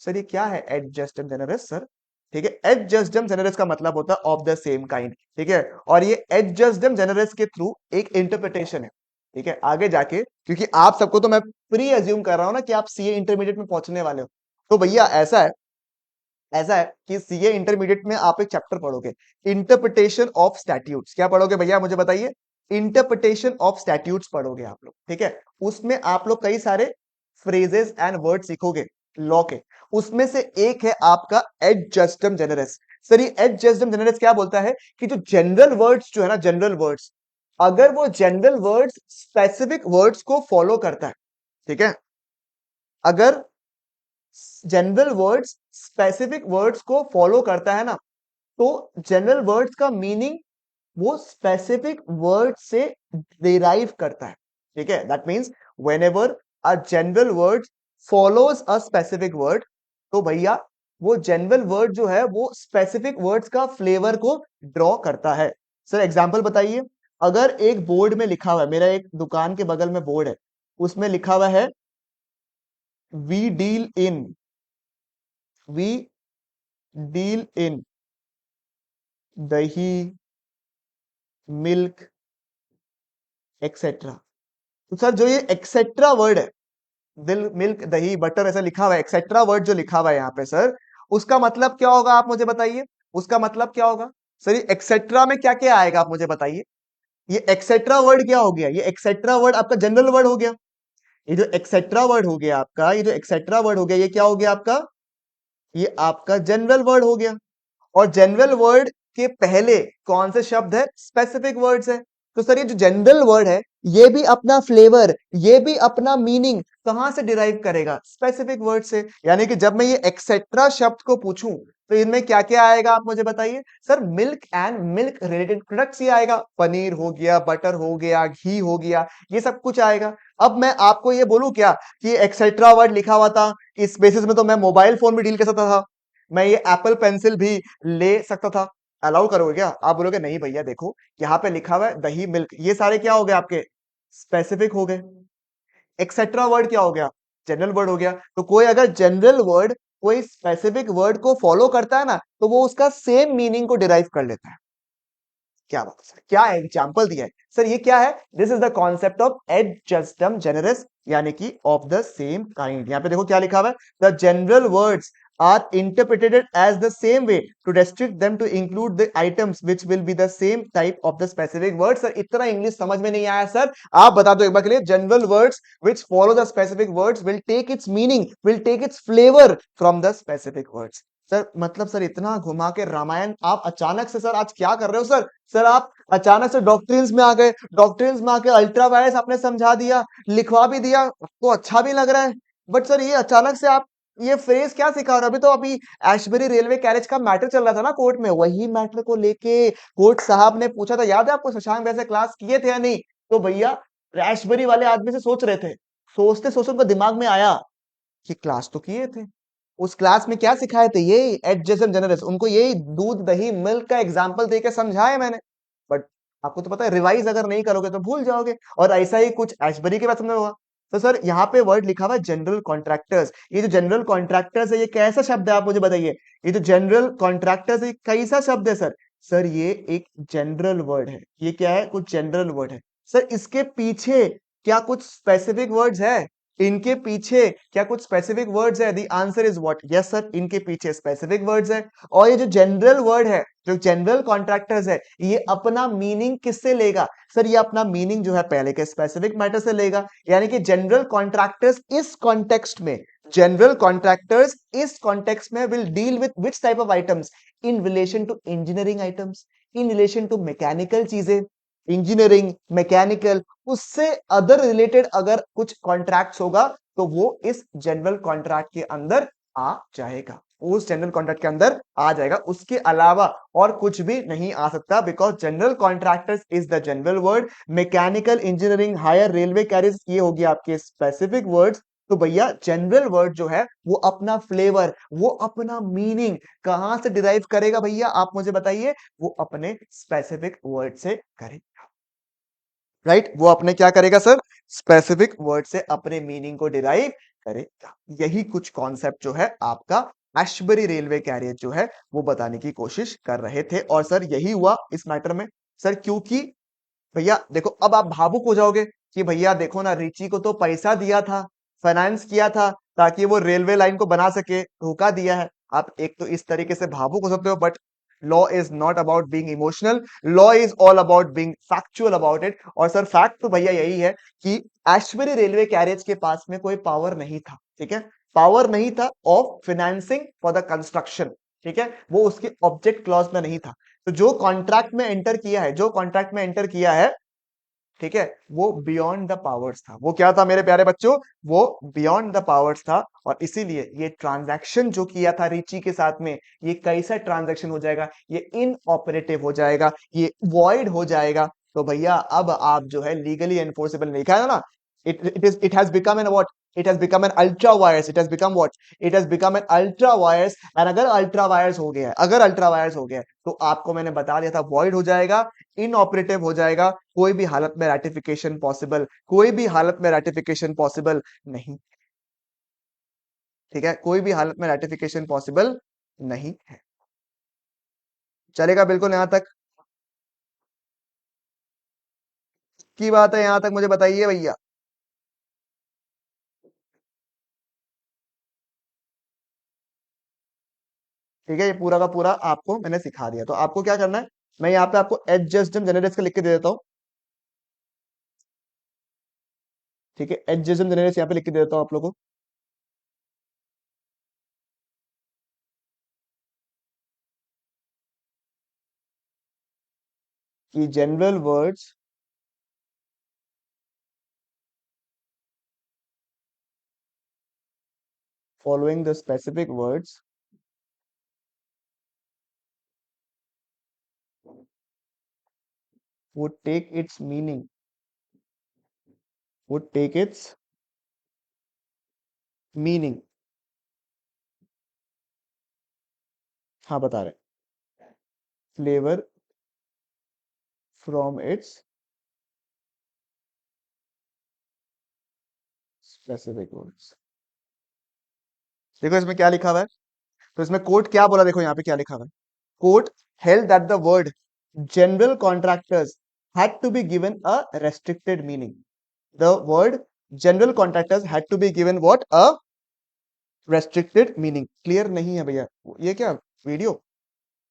सर ये क्या है एड जस्टम जेनरस सर? ठीक है, एड जस्टम जेनरस का मतलब होता है ऑफ द सेम काइंड। ठीक है, और ये एड जस्टम जेनरस के थ्रू एक इंटरप्रिटेशन है। ठीक है, आगे जाके, क्योंकि आप सबको तो मैं प्री एज्यूम कर रहा हूं ना कि आप सीए इंटरमीडिएट में पहुंचने वाले हो, तो भैया ऐसा है कि सीए इंटरमीडिएट में आप एक चैप्टर पढ़ोगे, इंटरप्रिटेशन ऑफ स्टैट्यूट्स। क्या पढ़ोगे भैया मुझे बताइए? इंटरप्रिटेशन ऑफ स्टैट्यूट्स पढ़ोगे आप लोग। ठीक है, उसमें आप लोग कई सारे फ्रेजेस एंड वर्ड सीखोगे लॉ के। उसमें से एक है आपका एड जस्टम जेनरस। सर ये एड जस्टम जेनरस क्या बोलता है कि जो जनरल वर्ड्स जो है ना, जनरल वर्ड्स, अगर वो जनरल वर्ड्स स्पेसिफिक वर्ड्स को फॉलो करता है, ठीक है, अगर जनरल वर्ड्स स्पेसिफिक वर्ड्स को फॉलो करता है ना, तो जनरल वर्ड्स का मीनिंग वो स्पेसिफिक वर्ड से डिराइव करता है। ठीक है, that means whenever a general word follows a specific word, तो भैया वो जनरल वर्ड जो है वो स्पेसिफिक वर्ड्स का फ्लेवर को ड्रॉ करता है। सर एग्जांपल बताइए। अगर एक बोर्ड में लिखा हुआ है, मेरा एक दुकान के बगल में बोर्ड है, उसमें लिखा हुआ है we deal in, we deal in dahi, milk, etcetera. तो सर जो ये एक्सेट्रा वर्ड है, दिल, मिल्क, दही, बटर, ऐसा लिखा हुआ है, एक्सेट्रा वर्ड जो लिखा हुआ है यहाँ पे सर, उसका मतलब क्या होगा आप मुझे बताइए? उसका मतलब क्या होगा सर? ये एक्सेट्रा में क्या क्या आएगा आप मुझे बताइए? ये एक्सेट्रा वर्ड क्या हो गया? ये एक्सेट्रा वर्ड आपका जनरल वर्ड हो गया। ये जो एक्सेट्रा वर्ड हो गया आपका, ये जो एक्सेट्रा वर्ड हो गया, ये क्या हो गया आपका? ये आपका जनरल वर्ड हो गया। और जनरल वर्ड के पहले कौन से शब्द है? स्पेसिफिक वर्ड्स है। तो सर ये जो जनरल वर्ड है, ये भी अपना फ्लेवर, ये भी अपना मीनिंग कहां से डिराइव करेगा? स्पेसिफिक वर्ड से। यानी कि जब मैं ये एक्सेट्रा शब्द को पूछूं, तो इनमें क्या क्या आएगा आप मुझे बताइए? Sir milk and milk related products ही आएगा, पनीर हो गया, बटर हो गया, घी हो गया, ये सब कुछ आएगा। अब मैं आपको ये बोलूं क्या कि एक्सेट्रा वर्ड लिखा हुआ था, इस बेसिस में तो मैं मोबाइल फोन भी डील कर सकता था, मैं ये एप्पल पेंसिल भी ले सकता था। अलाउ करोगे क्या? आप बोलोगे नहीं भैया देखो यहाँ पे लिखा हुआ है दही मिल्क, ये सारे क्या हो गए आपके स्पेसिफिक हो गए। एक्सेट्रा वर्ड क्या हो गया? जनरल वर्ड हो गया। तो कोई अगर जनरल वर्ड कोई स्पेसिफिक वर्ड को फॉलो करता है ना, तो वो उसका सेम मीनिंग को डिराइव कर लेता है। क्या बात है सर, क्या एग्जाम्पल दिया है सर, ये क्या है? This is the concept of ejusdem generis, यानी कि ऑफ द सेम काइंड। यहाँ पे देखो क्या लिखा हुआ है, the general words are interpreted as the same way to restrict them to include the items which will be the same type of the specific word. Sir इतना English समझ में नहीं आया सर, आप बता दो एक बार के लिए। General words which follow the specific words will take its meaning, will take its flavour from the specific words. Sir मतलब सर इतना घुमा के रामायण आप अचानक से सर आज क्या कर रहे हो सर? सर आप अचानक से डॉक्ट्रिन्स में आ गए, डॉक्ट्रिन्स में आके अल्ट्रा वायरस आपने समझा दिया, लिखवा भी दिया, आपको अच्छा भी लग रहा है। बट सर ये अचानक से आप ये फ्रेज क्या सिखा रहे हो? अभी तो अभी एशबरी रेलवे कैरेज का मैटर चल रहा था ना कोर्ट में, वही मैटर को लेके कोर्ट साहब ने पूछा था, याद है आपको? शशांक वैसे क्लास किए थे या नहीं? तो भैया एशबरी वाले आदमी से सोच रहे थे, सोचते सोचते उनका दिमाग में आया कि क्लास तो किए थे, उस क्लास में क्या सिखाए थे? ये एडजेसेंट जनरल्स, उनको यही दूध दही मिल्क का एग्जांपल देके समझाए मैंने। बट आपको तो पता है रिवाइज अगर नहीं करोगे तो भूल जाओगे, और ऐसा ही कुछ एशबरी के बात में हुआ। तो सर यहाँ पे वर्ड लिखा हुआ है जनरल कॉन्ट्रैक्टर्स। ये जो जनरल कॉन्ट्रैक्टर्स है ये कैसा शब्द है आप मुझे बताइए? ये जो जनरल कॉन्ट्रैक्टर्स है कैसा शब्द है सर? सर ये एक जनरल वर्ड है। ये क्या है? कुछ जनरल वर्ड है। सर इसके पीछे क्या कुछ स्पेसिफिक वर्ड्स है? इनके पीछे क्या कुछ स्पेसिफिक वर्ड्स है? The answer is what? Yes sir, इनके पीछे स्पेसिफिक वर्ड्स है। और ये जो जनरल वर्ड है, जो जनरल कॉन्ट्रैक्टर्स है, ये अपना मीनिंग किससे लेगा? सर ये अपना मीनिंग जो है पहले के स्पेसिफिक मैटर से लेगा। यानी कि जनरल कॉन्ट्रैक्टर्स इस कॉन्टेक्स्ट में, जनरल कॉन्ट्रैक्टर्स इस कॉन्टेक्स्ट में will deal with which type of items? In relation to engineering items, in relation to mechanical चीजें, इंजीनियरिंग मैकेनिकल, उससे अदर रिलेटेड अगर कुछ कॉन्ट्रैक्ट्स होगा तो वो इस जनरल कॉन्ट्रैक्ट के अंदर आ जाएगा, उस जनरल कॉन्ट्रैक्ट के अंदर आ जाएगा। उसके अलावा और कुछ भी नहीं आ सकता, because general contractors is the general word. Mechanical engineering hire railway carriage ये होगी आपके स्पेसिफिक वर्ड्स। तो भैया जनरल वर्ड जो है वो अपना फ्लेवर, वो अपना मीनिंग कहां से डिराइव करेगा भैया? आप मुझे बताइए। वो अपने स्पेसिफिक वर्ड से करेगा, राइट? वो अपने क्या करेगा सर? स्पेसिफिक वर्ड से अपने मीनिंग को डिराइव करेगा। यही कुछ कॉन्सेप्ट जो है आपका एशबरी रेलवे कैरियर जो है वो बताने की कोशिश कर रहे थे। और सर यही हुआ इस मैटर में सर, क्योंकि भैया देखो अब आप भावुक हो जाओगे कि भैया देखो ना, रिची को तो पैसा दिया था, फाइनेंस किया था ताकि वो रेलवे लाइन को बना सके, धोखा दिया है। आप एक तो इस तरीके से भावुक हो सकते हो, but law is not about being emotional, law is all about being factual about it. और सर फैक्ट तो भैया यही है कि एशबरी रेलवे कैरियज के पास में कोई पावर नहीं था, ठीक है? पावर नहीं था of financing for the construction, ठीक है? वो उसके ऑब्जेक्ट क्लॉज में नहीं था। तो जो कॉन्ट्रैक्ट में एंटर किया है, जो कॉन्ट्रैक्ट में एंटर किया है, ठीक है, वो बियॉन्ड द पावर्स था। वो क्या था मेरे प्यारे बच्चों? वो बियॉन्ड द पावर्स था। और इसीलिए ये ट्रांजैक्शन जो किया था रिची के साथ में, ये कैसा ट्रांजैक्शन हो जाएगा? ये इनऑपरेटिव हो जाएगा, ये वॉइड हो जाएगा। तो भैया अब आप जो है लीगली एनफोर्सेबल नहीं, लिखा है ना, it has become an what? It has become an ultra vires. It has become what? It has become an ultra vires. And अगर अल्ट्रा वायर्स हो गया है, अगर अल्ट्रा वायर्स हो गया है, तो आपको मैंने बता दिया था वॉइड हो जाएगा, इनऑपरेटिव हो जाएगा। कोई भी हालत में रैटिफिकेशन पॉसिबल, कोई भी हालत में रैटिफिकेशन पॉसिबल नहीं, ठीक है? कोई भी हालत में रैटिफिकेशन पॉसिबल नहीं है। चलेगा बिल्कुल यहां तक की बात है? यहां तक मुझे बताइए भैया। ठीक है, ये पूरा का पूरा आपको मैंने सिखा दिया। तो आपको क्या करना है, मैं यहाँ पे आपको एडजस्टम जनरेट्स का लिख के दे देता हूँ, ठीक है? एडजस्टम जनरेट्स यहाँ पे लिख के दे देता हूँ आप लोगों को, कि general words following the specific words would take its meaning, would take its meaning। हाँ बता रहे हैं। Flavour from its specific words. देखो इसमें क्या लिखा हुआ है, तो इसमें कोर्ट क्या बोला, देखो यहाँ पे क्या लिखा हुआ है। Court held that the word general contractors had to be given a restricted meaning. The word general contractors had to be given what? A restricted meaning. Clear नहीं है भैया, ये क्या वीडियो,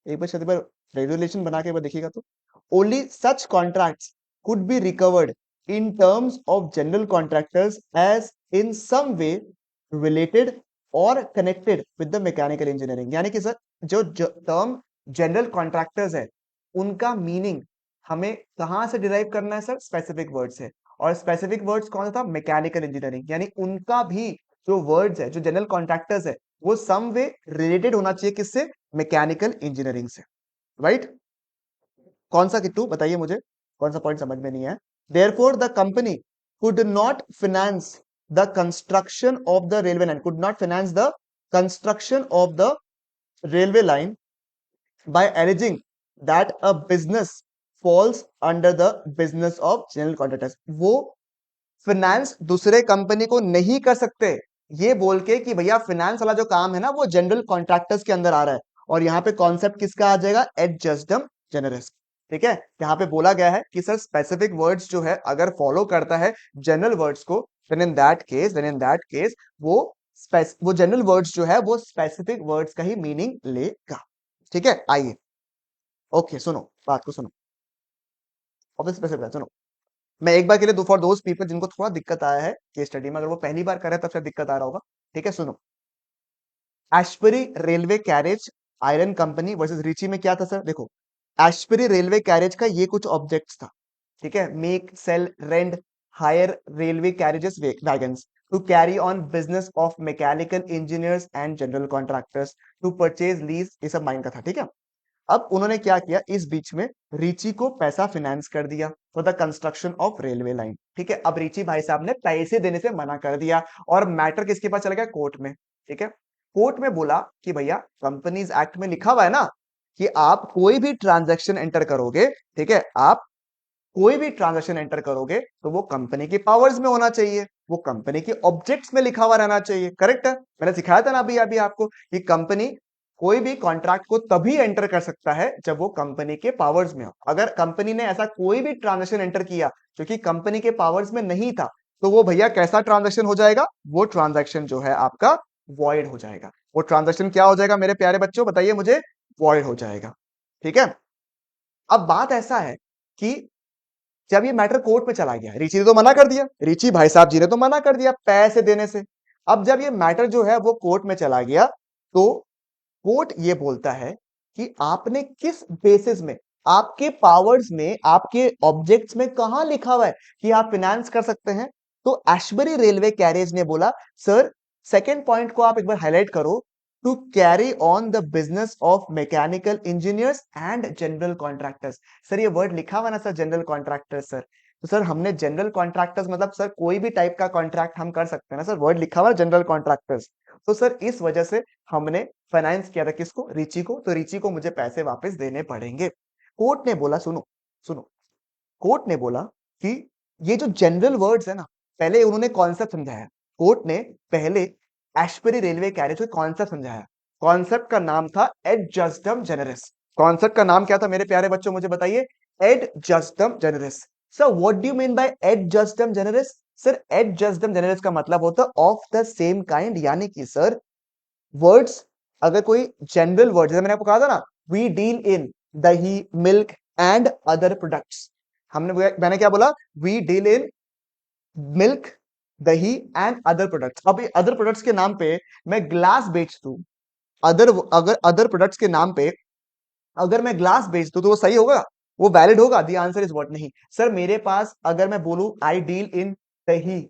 एक बार शायद एक बार रेगुलेशन बना के एक बार देखिएगा तो। Only such contracts could be recovered in terms of general contractors as in some way related or connected with the mechanical engineering। यानी कि सर जो टर्म जनरल कॉन्ट्रैक्टर्स है उनका मीनिंग हमें कहां से डिराइव करना है सर? स्पेसिफिक वर्ड से। और स्पेसिफिक वर्ड्स कौन सा था? Mechanical engineering. यानी उनका भी जो वर्ड्स है, जो जनरल कॉन्ट्रैक्टर्स है, वो सम वे रिलेटेड होना चाहिए किससे? मैकेनिकल इंजीनियरिंग से, राइट? कौन सा किट्टू बताइए मुझे, कौन सा पॉइंट समझ में नहीं है? Therefore the company could not finance the construction of the railway line, could not finance the construction of the railway line by alleging that a business falls under the business of general contractors। वो finance दूसरे company को नहीं कर सकते ये बोल के कि भैया फाइनेंस वाला जो काम है ना वो जनरल कॉन्ट्रैक्टर्स के अंदर आ रहा है। और यहाँ पे कॉन्सेप्ट किसका आ जाएगा? Ejusdem generis. ठीक है, यहाँ पे बोला गया है कि सर स्पेसिफिक वर्ड्स जो है अगर फॉलो करता है जनरल वर्ड्स को, देन इन दैट केस वो जनरल वर्ड्स जो है वो स्पेसिफिक वर्ड्स का ही मीनिंग लेगा। ठीक है, आइए ओके सुनो, बात को सुनो, ऑब्वियस स्पेसिफिक सुनो। मैं एक बार के लिए फॉर दोज पीपल जिनको थोड़ा दिक्कत आया है केस स्टडी में, अगर वो पहली बार कर रहे हैं तब शायद दिक्कत आ रहा होगा। ठीक है सुनो, Ashbury railway carriage iron company versus Riche में क्या था सर? देखो एशबरी रेलवे कैरेज का ये कुछ ऑब्जेक्ट्स था। ठीक है, make sale rent hire railway carriages wagons to carry on business of mechanical engineers and general contractors to purchase lease, ये सब माइंड का था। ठीक है, अब उन्होंने क्या किया, इस बीच में रिची को पैसा फिनेंस कर दिया for the construction of railway line. ठीक है, अब रिची भाई साहब ने पैसे देने से मना कर दिया और मैटर किसके पास चला गया? कोर्ट में। ठीक है, कोर्ट में बोला कि भैया कंपनीज एक्ट में लिखा हुआ है ना कि आप कोई भी ट्रांजैक्शन एंटर करोगे, ठीक है, आप कोई भी ट्रांजैक्शन एंटर करोगे तो वो कंपनी की पावर्स में होना चाहिए, वो कंपनी के ऑब्जेक्ट्स में लिखा हुआ रहना चाहिए। करेक्ट है, मैंने सिखाया था ना अभी अभी आपको कि कंपनी कोई भी कॉन्ट्रैक्ट को तभी एंटर कर सकता है जब वो कंपनी के पावर्स में हो। अगर कंपनी ने ऐसा कोई भी ट्रांजैक्शन एंटर किया जो कि कंपनी के पावर्स में नहीं था तो वो भैया कैसा ट्रांजैक्शन हो जाएगा? वो ट्रांजैक्शन जो है आपका वॉइड हो जाएगा। वो ट्रांजैक्शन क्या हो जाएगा मेरे प्यारे बच्चों, बताइए मुझे? वॉइड हो जाएगा। ठीक है, अब बात ऐसा है कि जब ये मैटर कोर्ट में चला गया, रिची ने तो मना कर दिया, रिची भाई साहब जी ने तो मना कर दिया पैसे देने से। अब जब ये मैटर जो है वो कोर्ट में चला गया तो कोर्ट ये बोलता है कि आपने किस बेसिस में, आपके पावर्स में, आपके ऑब्जेक्ट्स में कहां लिखा हुआ है कि आप फिनेंस कर सकते हैं? तो एशबरी रेलवे कैरेज ने बोला सर सेकंड पॉइंट को आप एक बार हाईलाइट करो, to carry on the business of mechanical engineers and general contractors. Sir ये वर्ड लिखा हुआ ना सर, जनरल कॉन्ट्रैक्टर्स। सर तो सर हमने जनरल कॉन्ट्रैक्टर्स मतलब सर कोई भी टाइप का कॉन्ट्रैक्ट हम कर सकते हैं ना सर, वर्ड लिखा हुआ जनरल कॉन्ट्रैक्टर्स। तो सर इस वजह से हमने फाइनेंस किया था किसको? रिची को। तो रिची को मुझे पैसे वापस देने पड़ेंगे। कोर्ट ने बोला, सुनो सुनो, कोर्ट ने बोला कि ये जो जनरल वर्ड्स है ना, पहले उन्होंने कॉन्सेप्ट समझाया। कोर्ट ने पहले एशबरी रेलवे कैरेज को कॉन्सेप्ट समझाया। कॉन्सेप्ट का नाम था एड जस्टम जेनरिस। कॉन्सेप्ट का नाम क्या था मेरे प्यारे बच्चों, मुझे बताइए? Ejusdem generis. Sir what do you mean by ejusdem generis? Sir ejusdem generis का मतलब होता है ऑफ द सेम काइंड, यानी कि सर वर्ड्स, अगर कोई जनरल वर्ड, जैसे मैंने आपको कहा था ना, we deal in dahi milk and other products, मैंने क्या बोला? वी डील इन मिल्क दही एंड अदर प्रोडक्ट्स। अब अदर प्रोडक्ट्स के नाम पे मैं ग्लास बेच दूं, अगर अदर प्रोडक्ट्स के नाम पे अगर मैं ग्लास बेच दूं तो वो सही होगा? वो वैलिड होगा? The answer is what? नहीं सर, मेरे पास अगर मैं बोलूं आई डील इन दही,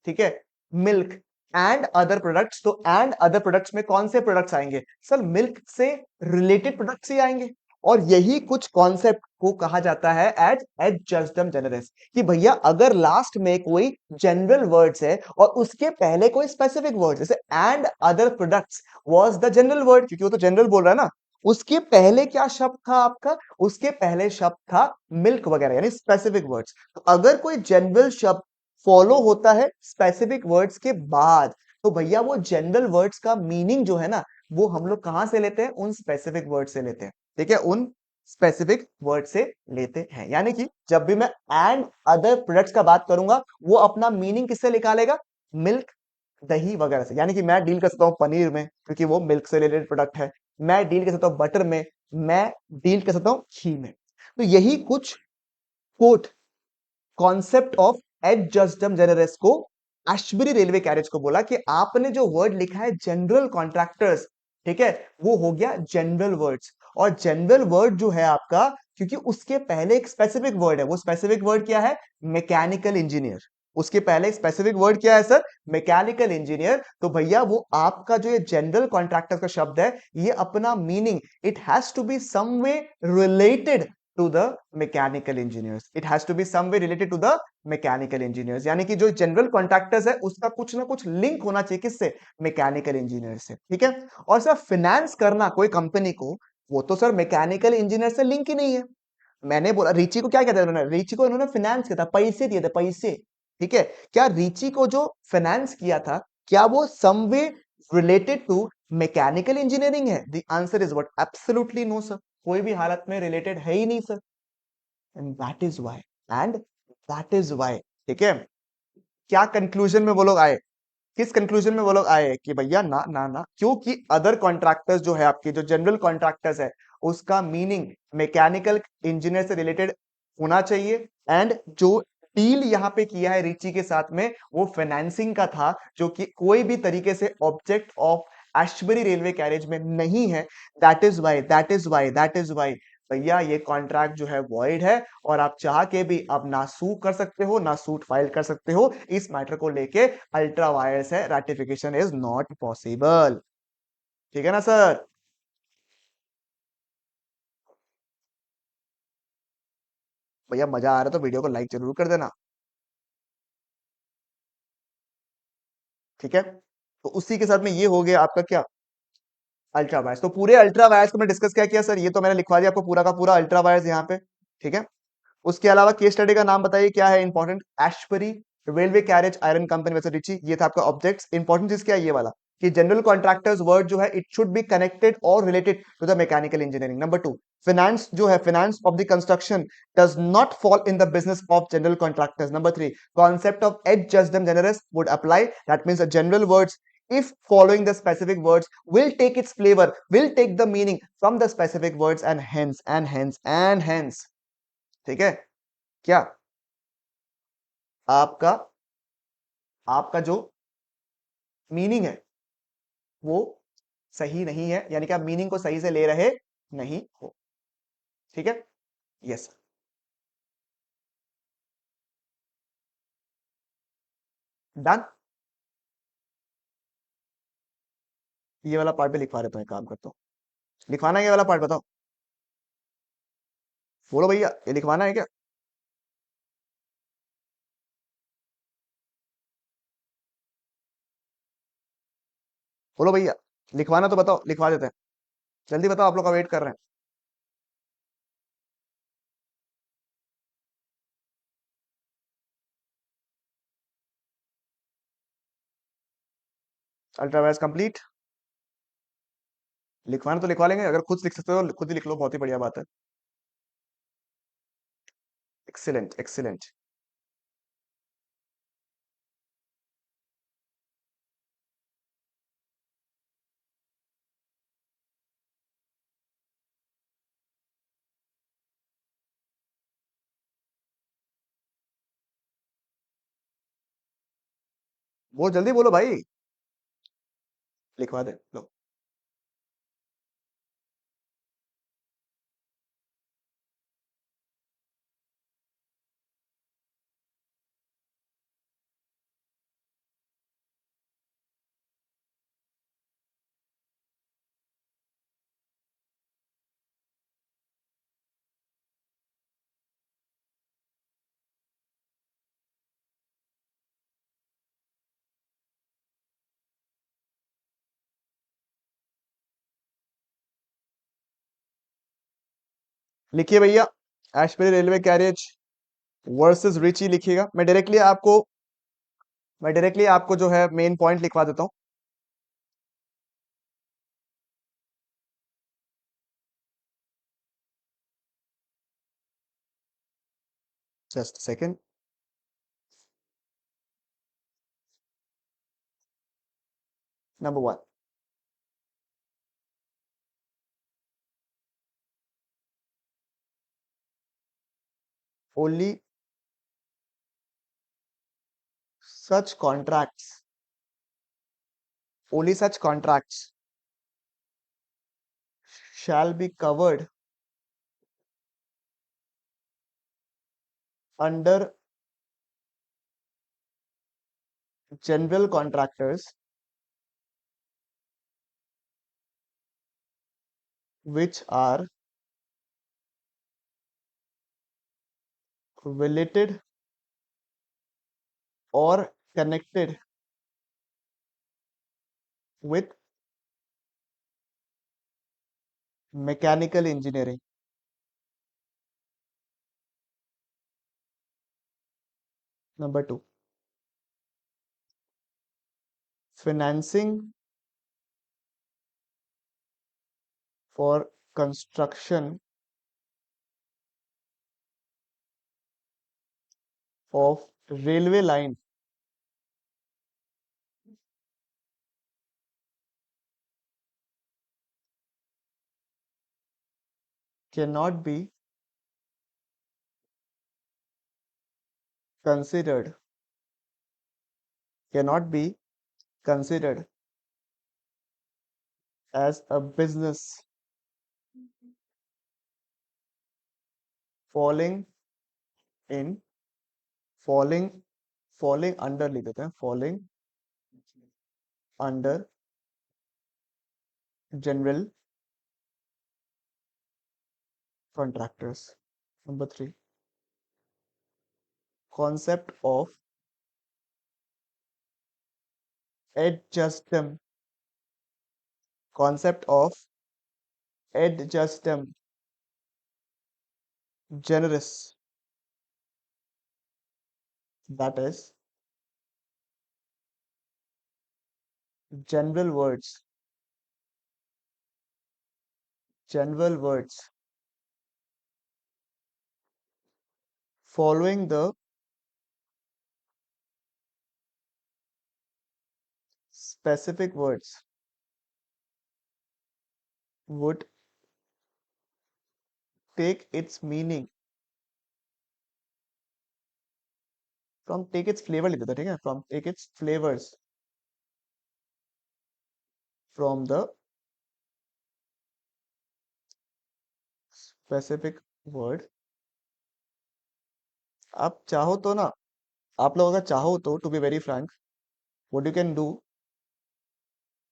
ठीक है, मिल्क एंड अदर प्रोडक्ट्स, तो एंड अदर प्रोडक्ट्स में कौन से प्रोडक्ट्स आएंगे? सर मिल्क से रिलेटेड प्रोडक्ट्स ही आएंगे। और यही कुछ कॉन्सेप्ट को कहा जाता है एज एडजस्टम जेनरस, कि भैया अगर लास्ट में कोई जनरल वर्ड्स है और उसके पहले कोई स्पेसिफिक वर्ड, जैसे and other products was the general word, क्योंकि वो तो जनरल बोल रहा है ना, उसके पहले क्या शब्द था आपका? उसके पहले शब्द था मिल्क वगैरह, यानी स्पेसिफिक वर्ड्स। तो अगर कोई जनरल शब्द फॉलो होता है स्पेसिफिक वर्ड्स के बाद, तो भैया वो जनरल वर्ड्स का मीनिंग जो है ना, वो हम लोग कहां से लेते हैं? उन स्पेसिफिक वर्ड से लेते हैं। ठीक है, उन स्पेसिफिक वर्ड से लेते हैं। यानी कि जब भी मैं एंड अदर प्रोडक्ट्स का बात करूंगा, वो अपना मीनिंग किससे निकालेगा? मिल्क, दही वगैरह से। यानी कि मैं डील कर सकता हूँ पनीर में, क्योंकि वो मिल्क से रिलेटेड प्रोडक्ट है। मैं डील कर सकता हूँ बटर में, मैं डील कर सकता हूँ घी में। तो यही कुछ quote concept of ejusdem generis को एशबरी रेलवे कैरेज को बोला कि आपने जो वर्ड लिखा है जनरल कॉन्ट्रैक्टर्स, ठीक है, वो हो गया जनरल वर्ड्स। और जनरल वर्ड जो है आपका, क्योंकि उसके पहले एक स्पेसिफिक वर्ड है, वो स्पेसिफिक वर्ड क्या है? Mechanical engineer. उसके पहले एक स्पेसिफिक वर्ड क्या है सर? Mechanical engineer. तो भैया वो आपका जो ये जनरल कॉन्ट्रैक्टर का शब्द है, ये अपना meaning, it has to be some way related to the mechanical engineers. It has to be some way related to the mechanical engineers. यानी कि जो जनरल कॉन्ट्रैक्टर्स है उसका कुछ ना कुछ लिंक होना चाहिए किससे? मैकेनिकल इंजीनियर से। ठीक है, और सर फिनेंस करना कोई कंपनी को, वो तो सर मैकेनिकल इंजीनियर से लिंक ही नहीं है। मैंने बोला रीची को क्या कहते हैं उन्होंने? रीची को इन्होंने फिनेंस किया था, पैसे दिए थे, पैसे। ठीक है, क्या रीची को जो फाइनेंस किया था, क्या वो some way related to mechanical engineering है? The answer is what? Absolutely no sir, कोई भी हालत में रिलेटेड है ही नहीं सर। And that is why, and that is why, ठीक है, क्या कंक्लूजन में वो लोग आए? किस कंक्लूजन में वो लोग आए कि भैया ना ना ना, क्योंकि अदर कॉन्ट्रैक्टर्स जो है आपके, जो जनरल कॉन्ट्रैक्टर्स है, उसका मीनिंग मैकेनिकल इंजीनियर से रिलेटेड होना चाहिए। एंड जो डील यहाँ पे किया है रिची के साथ में, वो फाइनेंसिंग का था, जो कि कोई भी तरीके से object of Ashbury railway Carriage में नहीं है। That is why, that is why, that is why भैया ये कॉन्ट्रैक्ट जो है वॉइड है, और आप चाह के भी अब ना सू कर सकते हो, ना सूट फाइल कर सकते हो इस मैटर को लेके। अल्ट्रा वायर्स है, रैटिफिकेशन इज नॉट पॉसिबल। ठीक है ना सर? भैया मजा आ रहा है तो वीडियो को लाइक जरूर कर देना। ठीक है, तो उसी के साथ में ये हो गया आपका क्या? Ultra vires. तो पूरे अल्ट्रा वायर्स को मैं डिस्कस क्या किया सर? ये तो मैंने लिखवा दिया आपको पूरा का पूरा अल्ट्रा वायर्स यहाँ पे। ठीक है, उसके अलावा केस स्टडी का नाम बताइए क्या है important? Ashbery railway carriage iron company वैसे रिची, ये था आपका ऑब्जेक्ट्स। इंपॉर्टेंट चीज क्या है? ये वाला कि जनरल कॉन्ट्रैक्टर्स वर्ड जो है इट शुड बी कनेक्टेड और related to the mechanical engineering. Number two, finance जो है, finance of the construction does not fall in the business of general contractors. Number three, concept of et jusdem generis would apply. That means the general words, if following the specific words, will take its flavor, will take the meaning from the specific words, and hence and hence and hence, ठीक है, क्या आपका आपका जो meaning है वो सही नहीं है, यानी कि आप मीनिंग को सही से ले रहे नहीं हो। ठीक है, यस। डन। ये वाला पार्ट भी लिखवा देता हूँ, एक काम करता हूँ। लिखवाना है ये वाला पार्ट? बताओ, बोलो भैया, ये लिखवाना है क्या? बोलो भैया, लिखवाना तो बताओ, लिखवा देते हैं। जल्दी बताओ, आप लोग का वेट कर रहे हैं। अल्ट्रावायस कंप्लीट। लिखवाना तो लिखवा लेंगे, अगर खुद लिख सकते हो खुद ही लिख लो, बहुत ही बढ़िया बात है। Excellent excellent. वो जल्दी बोलो भाई। लिखवा दे लो। लिखिए भैया, as per railway carriage versus Richie लिखिएगा। मैं डायरेक्टली आपको जो है मेन पॉइंट लिखवा देता हूँ। Just second. Number one, only such contracts, only such contracts shall be covered under general contractors which are related or connected with mechanical engineering. Number two, financing for construction of railway line cannot be considered cannot be considered as a business falling in falling falling under लिख देते हैं, falling under general contractors. Number three, concept of adjustum concept of adjustum generis, that is general words general words following the specific words would take its meaning from take its flavor लिख देते हैं, ठीक है, from take its flavors from the specific word. आप चाहो तो ना, आप लोग अगर चाहो तो to be very frank, what you can do,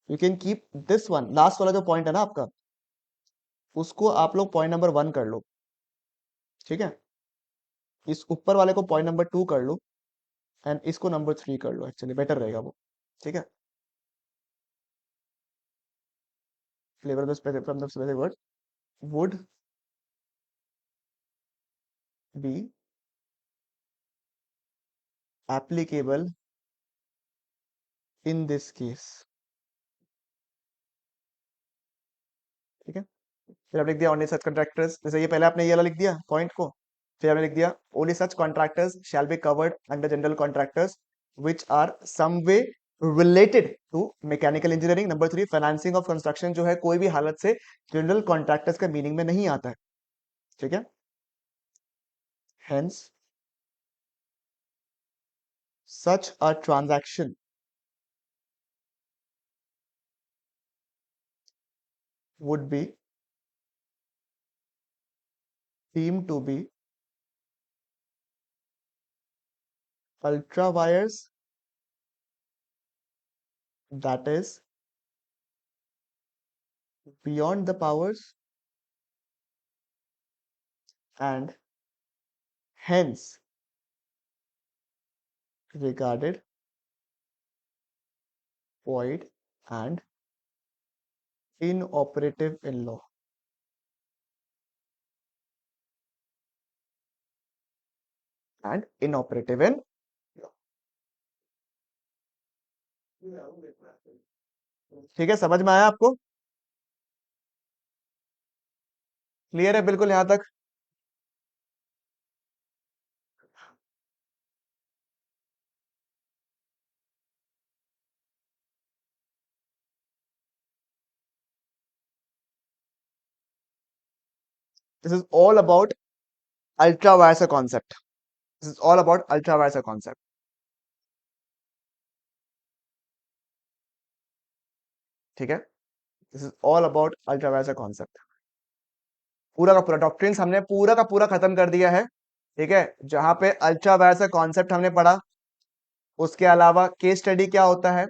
you can keep this one, last वाला जो पॉइंट है ना आपका, उसको आप लोग पॉइंट नंबर वन कर लो, ठीक है, इस ऊपर वाले को पॉइंट नंबर टू कर लो, एंड इसको नंबर थ्री कर लो, एक्चुअली बेटर रहेगा वो, ठीक है। Flavour of the specific from the specific word would be applicable in this case, ठीक है। फिर आपने लिख दिया ओनली सच कॉन्ट्रैक्टर्स, जैसे ये पहले आपने ये वाला लिख दिया पॉइंट को, फिर आपने लिख दिया only such contractors shall be covered under general contractors which are some way related to mechanical engineering. Number three, financing of construction जो है कोई भी हालत से जनरल कॉन्ट्रैक्टर्स का मीनिंग में नहीं आता है, ठीक है। Hence such a transaction would be deemed to be ultra wires, that is beyond the powers, and hence regarded void and inoperative in law. And inoperative in. ठीक है, समझ में आया आपको? क्लियर है बिल्कुल यहां तक? This is all about ultra vires concept. This is all about ultra vires concept. ठीक है, this is all about ultra vires concept. पूरा का पूरा डॉक्ट्रिन्स हमने पूरा का पूरा खत्म कर दिया है। ठीक है, जहां पे अल्ट्रा वायर्स कॉन्सेप्ट हमने पढ़ा, उसके अलावा केस स्टडी क्या होता है,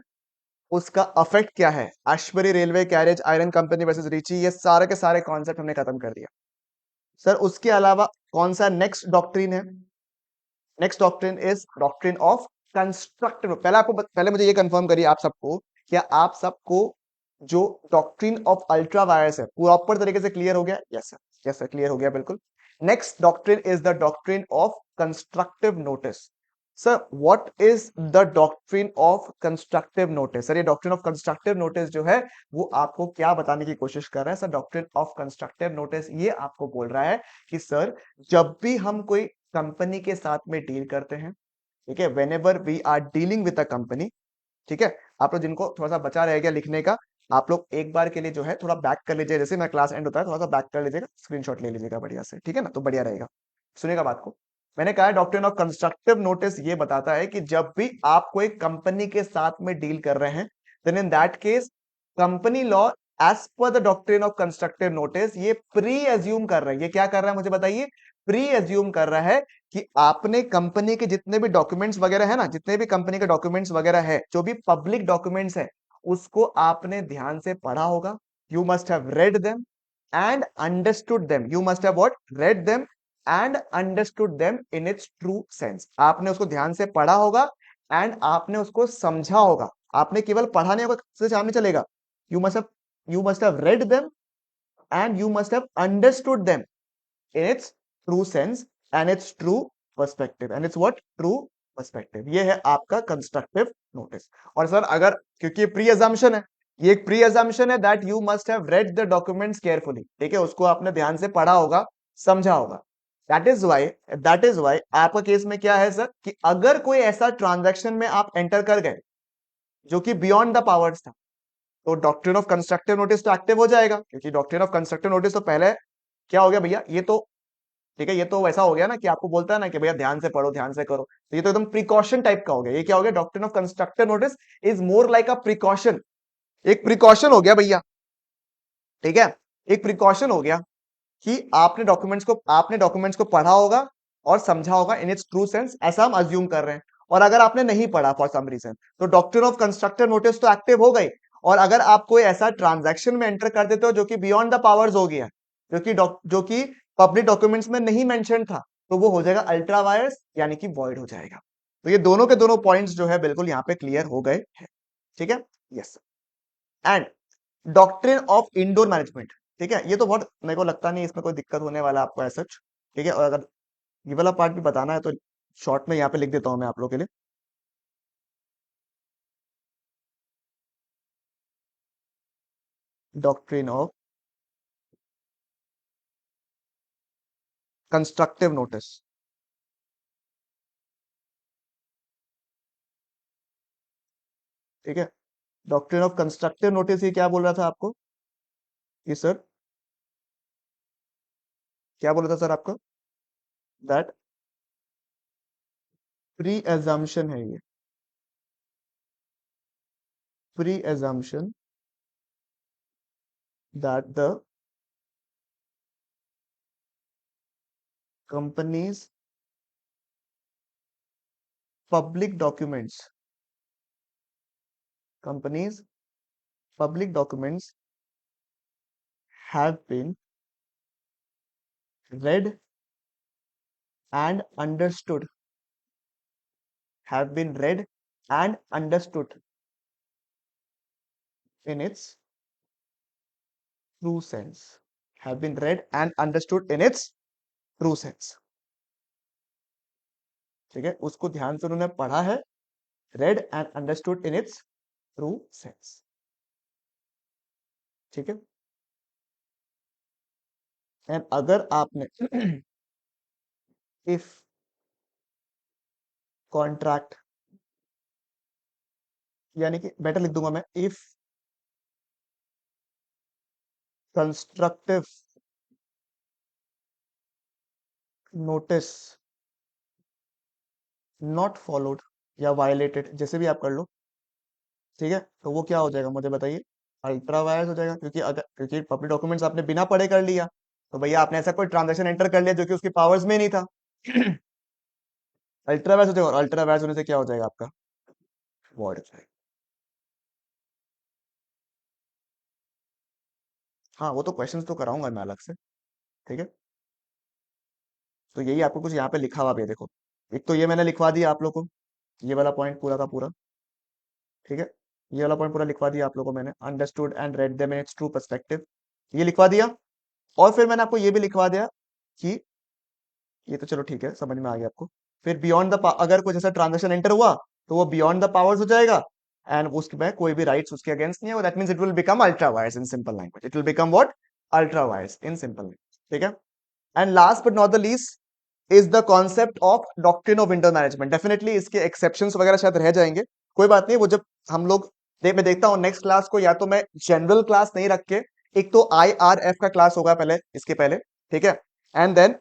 उसका अफेक्ट क्या है, Ashbury railway carriage iron company versus Riche, ये सारे के सारे कॉन्सेप्ट हमने खत्म कर दिया। सर उसके अलावा कौन सा नेक्स्ट डॉक्ट्रिन है? Next doctrine is doctrine of constructive. पहले मुझे ये कंफर्म करिए आप सबको, क्या आप सबको जो डॉक्ट्रिन ऑफ अल्ट्रा वायर्स है प्रॉपर तरीके से क्लियर हो गया? Yes sir, yes sir, clear हो गया बिल्कुल। Next doctrine is the doctrine of constructive notice. Sir what is the doctrine of constructive notice? Sir ये डॉक्ट्रिन ऑफ कंस्ट्रक्टिव नोटिस जो है वो आपको क्या बताने की कोशिश कर रहा है? Sir doctrine of constructive notice ये आपको बोल रहा है कि सर जब भी हम कोई कंपनी के साथ में डील करते हैं, ठीक है, whenever we are dealing with a company, ठीक है, आप लोग जिनको थोड़ा सा बचा रह गया लिखने का, आप लोग एक बार के लिए जो है थोड़ा बैक कर लीजिए, जैसे मैं क्लास एंड होता है थोड़ा सा बैक कर लीजिएगा, स्क्रीनशॉट ले लीजिएगा बढ़िया से, ठीक है ना, तो बढ़िया रहेगा। सुनिएगा बात को, मैंने कहा डॉक्ट्रिन ऑफ कंस्ट्रक्टिव नोटिस ये बताता है कि जब भी आप कोई कंपनी के साथ में डील कर रहे हैं, then in that case company law as per the doctrine of constructive notice ये प्री एज्यूम कर रहा है, ये क्या कर रहा है मुझे बताइए, प्री एज्यूम कर रहा है कि आपने कंपनी के जितने भी डॉक्यूमेंट्स वगैरह है ना, जितने भी कंपनी के डॉक्यूमेंट्स वगैरह है, जो भी पब्लिक डॉक्यूमेंट्स है, उसको आपने ध्यान से पढ़ा होगा। You must have read them and understood them. You must have what? Red them and understood them in its true sense. आपने उसको ध्यान से पढ़ा होगा एंड आपने उसको समझा होगा। आपने केवल पढ़ा नहीं होगा से सामने चलेगा। You must have read them and you must have understood them in its true sense and its true perspective and its what true perspective। ये है आपका कंस्ट्रक्टिव नोटिस। और सर अगर, क्योंकि प्री अजम्पशन है, ये एक प्री अजम्पशन है that you must have read the documents carefully, ठीक है, उसको आपने ध्यान से पढ़ा होगा, समझा होगा। दैट इज वाई आपका केस में क्या है सर कि अगर कोई ऐसा ट्रांजैक्शन में आप एंटर कर गए जो कि बियॉन्ड द पावर्स था, तो डॉक्ट्रिन ऑफ कंस्ट्रक्टिव नोटिस तो एक्टिव हो जाएगा, क्योंकि डॉक्ट्रिन ऑफ कंस्ट्रक्टिव नोटिस तो पहले क्या हो गया भैया, ये तो ठीक है, ये तो वैसा हो गया ना कि आपको बोलता है ना कि भैया ध्यान से पढ़ो, ध्यान से करो, तो ये तो एकदम प्रिकॉशन टाइप का हो गया। ये क्या हो गया? Doctrine of constructive notice is more like a precaution. एक प्रिकॉशन हो गया भैया, ठीक है, एक प्रिकॉशन हो गया कि आपने डॉक्यूमेंट्स को पढ़ा होगा और समझा होगा इन इट्स ट्रू सेंस, ऐसा हम अज्यूम कर रहे हैं। और अगर आपने नहीं पढ़ा फॉर सम रीजन, तो डॉक्ट्रिन ऑफ कंस्ट्रक्टिव नोटिस तो एक्टिव हो गई। और अगर आप कोई ऐसा ट्रांजैक्शन में एंटर कर देते हो जो कि बियॉन्ड द पावर्स हो गया, जो कि पब्लिक डॉक्यूमेंट्स में नहीं मेंशन था, तो वो हो जाएगा अल्ट्रा वायर्स, यानी कि वॉइड हो जाएगा। तो ये दोनों के दोनों पॉइंट्स जो है बिल्कुल यहाँ पे क्लियर हो गए हैं। ठीक है, yes. And doctrine of indoor management, ठीक है, ये तो बहुत मेरे को लगता नहीं इसमें कोई दिक्कत होने वाला आपको ऐसा, ठीक है। और अगर ये वाला पार्ट भी बताना है तो शॉर्ट में यहाँ पे लिख देता हूं मैं आप लोगों के लिए। डॉक्ट्रिन ऑफ कंस्ट्रक्टिव नोटिस, ठीक है। डॉक्ट्रिन ऑफ कंस्ट्रक्टिव नोटिस ये क्या बोल रहा था आपको? ये सर क्या बोल रहा था सर आपको? दैट प्री एजम्पशन है, ये pre assumption that the companies public documents companies public documents have been read and understood, have been read and understood in its true sense, have been read and understood in its true sense। ठीक है, उसको ध्यान से उन्होंने पढ़ा है, red and understood in its true sense. ठीक है, एंड अगर आपने इफ कॉन्ट्रैक्ट, यानी कि बेटर लिख दूंगा मैं, if constructive notice not followed या वायलेटेड, जैसे भी आप कर लो, ठीक है, तो वो क्या हो जाएगा मुझे बताइए, अल्ट्रा वायर्स हो जाएगा। क्योंकि पब्लिक डॉक्यूमेंट्स आपने बिना पढ़े कर लिया, तो भैया आपने ऐसा कोई ट्रांजैक्शन एंटर कर लिया जो कि उसकी पावर्स में नहीं था। अल्ट्रा वायर्स हो जाएगा, और अल्ट्रा वायर्स होने से क्या हो जाएगा आपका, वॉइड हो जाएगा। हाँ, वो तो क्वेश्चंस तो कराऊंगा मैं अलग से। ठीक है, तो यही आपको कुछ यहाँ पे लिखा हुआ भी है, देखो, एक तो ये मैंने लिखवा दिया आप लोग को, ये वाला पॉइंट पूरा का पूरा। ठीक है, ये वाला पॉइंट पूरा लिखवा दिया आप लोगों को मैंने, understood and red them in its true perspective, ये लिखवा दिया। और फिर मैंने आपको ये भी लिखवा दिया कि, ये तो चलो ठीक है, समझ में आ गया आपको। फिर बियॉन्ड द, अगर कुछ ऐसा ट्रांजेक्शन एंटर हुआ तो वो बियॉन्ड द पावर्स हो जाएगा, एंड उसमें कोई भी राइट्स उसके अगेंस्ट नहीं है, that means it will become ultra vires in simple language, it will become what, ultra vires in simple language. ठीक है, and last but not the least is the concept of doctrine of window management. Definitely इसके exceptions वगैरह शायद रह जाएंगे, कोई बात नहीं, वो जब हम लोग मैं देखता हूँ नेक्स्ट क्लास को, या तो मैं जनरल क्लास नहीं रख के, एक तो IRF का क्लास होगा पहले, इसके पहले, ठीक है, एंड देन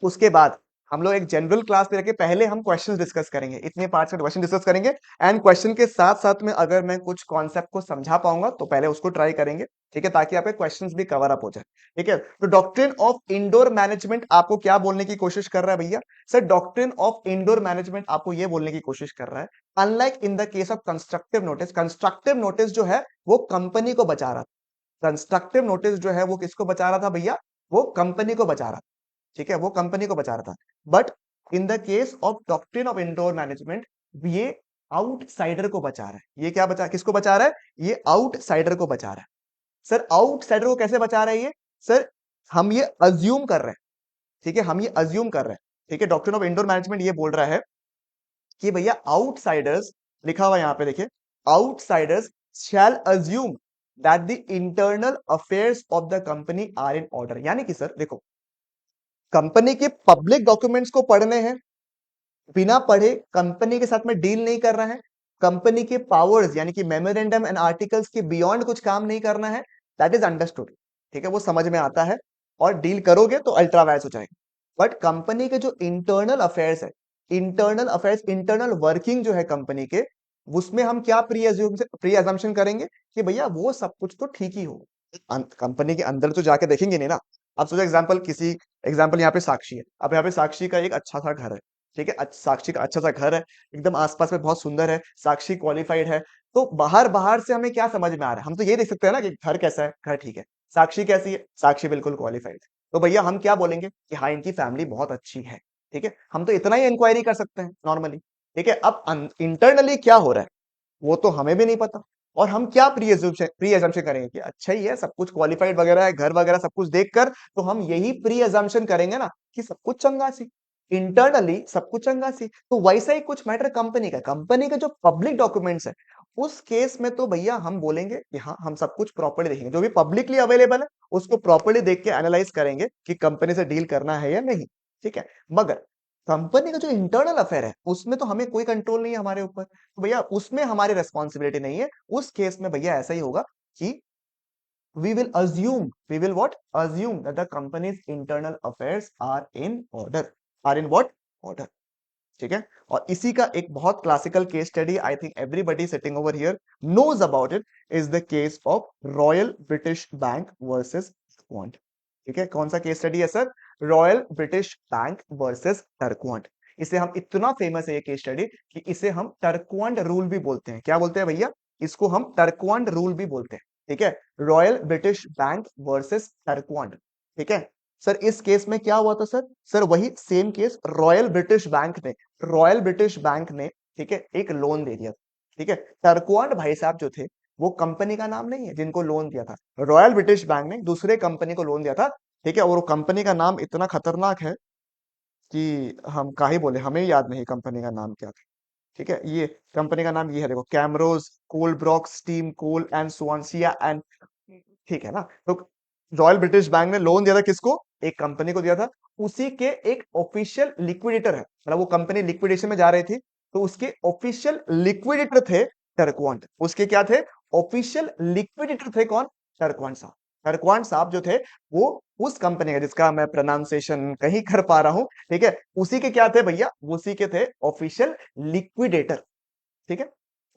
उसके बाद हम लोग एक जनरल क्लास में रखे, पहले हम क्वेश्चंस डिस्कस करेंगे, इतने पार्ट्स के क्वेश्चन डिस्कस करेंगे, एंड क्वेश्चन के साथ साथ में अगर मैं कुछ कॉन्सेप्ट को समझा पाऊंगा तो पहले उसको ट्राई करेंगे। ठीक है, ताकि आपके क्वेश्चंस भी कवर अप हो जाए। ठीक है, तो डॉक्ट्रिन ऑफ इंडोर मैनेजमेंट आपको क्या बोलने की कोशिश कर रहा है भैया, sir doctrine of indoor management आपको ये बोलने की कोशिश कर रहा है, unlike in the case of constructive notice, constructive notice जो है वो कंपनी को बचा रहा था, कंस्ट्रक्टिव नोटिस जो है वो किसको बचा रहा था भैया, वो कंपनी को बचा रहा था। ठीक है, वो कंपनी को बचा रहा था, but in the case of doctrine of indoor management ये आउटसाइडर को बचा रहा है। ये क्या बचा, किसको बचा रहा है, ये आउटसाइडर को बचा रहा है। सर आउटसाइडर को कैसे बचा रहा है ये, सर हम ये अज्यूम कर रहे हैं, ठीक है, हम ये अज्यूम कर रहे हैं, ठीक है, डॉक्ट्रिन ऑफ इंडोर मैनेजमेंट ये बोल रहा है कि भैया आउटसाइडर्स, लिखा हुआ यहां पे देखिए, outsiders shall assume that the internal affairs of the company are in order. यानी कि सर देखो, कंपनी के पब्लिक डॉक्यूमेंट्स को पढ़ने हैं, बिना पढ़े कंपनी के साथ में डील नहीं करना है, कंपनी के पावर्स यानी कि मेमोरेंडम एंड आर्टिकल्स के बियॉन्ड कुछ काम नहीं करना है, दैट इज अंडरस्टूड। ठीक है, वो समझ में आता है, और डील करोगे तो अल्ट्रा वायर्स हो जाएगा। बट कंपनी के जो इंटरनल अफेयर्स है, इंटरनल अफेयर्स, इंटरनल वर्किंग जो है कंपनी के, उसमें हम क्या प्री अजम्पशन करेंगे कि भैया वो सब कुछ तो ठीक ही हो, कंपनी के अंदर तो जाके देखेंगे नहीं ना। अब सोचो एग्जांपल, किसी एग्जांपल यहाँ पे साक्षी है, अब यहाँ पे साक्षी का एक अच्छा सा घर है, ठीक है, साक्षी का अच्छा सा घर है, एकदम आसपास में बहुत सुंदर है, साक्षी क्वालिफाइड है, तो बाहर बाहर से हमें क्या समझ में आ रहा है, हम तो ये देख सकते हैं ना कि घर कैसा है, घर ठीक है, साक्षी कैसी है, साक्षी बिल्कुल क्वालिफाइड है, तो भैया हम क्या बोलेंगे कि हाँ इनकी फैमिली बहुत अच्छी है। ठीक है, हम तो इतना ही इंक्वायरी कर सकते हैं नॉर्मली। ठीक है, अब इंटरनली क्या हो रहा है वो तो हमें भी नहीं पता, और हम क्या प्री एजम्पशन करेंगे कि अच्छा ही है, सब कुछ क्वालिफाइड वगैरह है, घर वगैरह सब कुछ देखकर, तो हम यही प्री एजम्पशन करेंगे ना कि सब कुछ चंगा सी, इंटरनली सब कुछ चंगा सी। तो वैसा ही कुछ मैटर कंपनी का, कंपनी के जो पब्लिक डॉक्यूमेंट्स है उस केस में तो भैया हम बोलेंगे कि हाँ हम सब कुछ प्रॉपर्ली देखेंगे, जो भी पब्लिकली अवेलेबल है उसको प्रॉपर्ली देख के एनालाइज करेंगे कि कंपनी से डील करना है या नहीं। ठीक है, मगर कंपनी का जो इंटरनल अफेयर है उसमें तो हमें कोई कंट्रोल नहीं है हमारे ऊपर, तो भैया उसमें हमारी रेस्पॉन्सिबिलिटी नहीं है। उस केस में भैया ऐसा ही होगा कि we will what assume that the company's internal affairs are in order, are in what order। ठीक है, और इसी का एक बहुत classical case study, I think everybody sitting over here knows about it, is the case of Royal British Bank versus Turquand. ठीक है, कौन सा केस स्टडी है sir, Royal British Bank versus Turquand. इसे हम, इतना फेमस है ये केस स्टडी कि इसे हम टर्कवांट रूल भी बोलते हैं। क्या बोलते हैं भैया, इसको हम टर्कवांट रूल भी बोलते हैं। ठीक है, रॉयल ब्रिटिश बैंक वर्सेस टर्कवांट। ठीक है, सर इस केस में क्या हुआ था सर, सर वही same case, royal British bank ने, ठीक है, एक लोन दे दिया। ठीक है, टर्कवांट भाई साहब जो थे वो कंपनी का नाम नहीं है जिनको लोन दिया था, रॉयल ब्रिटिश बैंक ने दूसरे कंपनी को लोन दिया था। ठीक है, और वो कंपनी का नाम इतना खतरनाक है कि हम का ही बोले, हमें याद नहीं कंपनी का नाम क्या था। ठीक है, ये कंपनी का नाम ये है, देखो, कैमरोज कोलब्रॉक स्टीम कोल एंड सुआंसिया एंड, ठीक है ना। तो रॉयल ब्रिटिश बैंक ने लोन दिया था किसको? एक कंपनी को दिया था। उसी के एक ऑफिशियल लिक्विडेटर है, मतलब वो कंपनी लिक्विडेशन में जा रही थी, तो उसके ऑफिशियल लिक्विडेटर थे टर्कवांट। उसके क्या थे? ऑफिशियल लिक्विडेटर थे कौन? टर्कवांट साहब। टर्कवांट साहब जो थे, वो उस कंपनी का, जिसका मैं प्रोनाउंसिएशन कहीं कर पा रहा हूं, ठीक है, उसी के क्या थे भैया? उसी के थे ऑफिशियल लिक्विडेटर। ठीक है,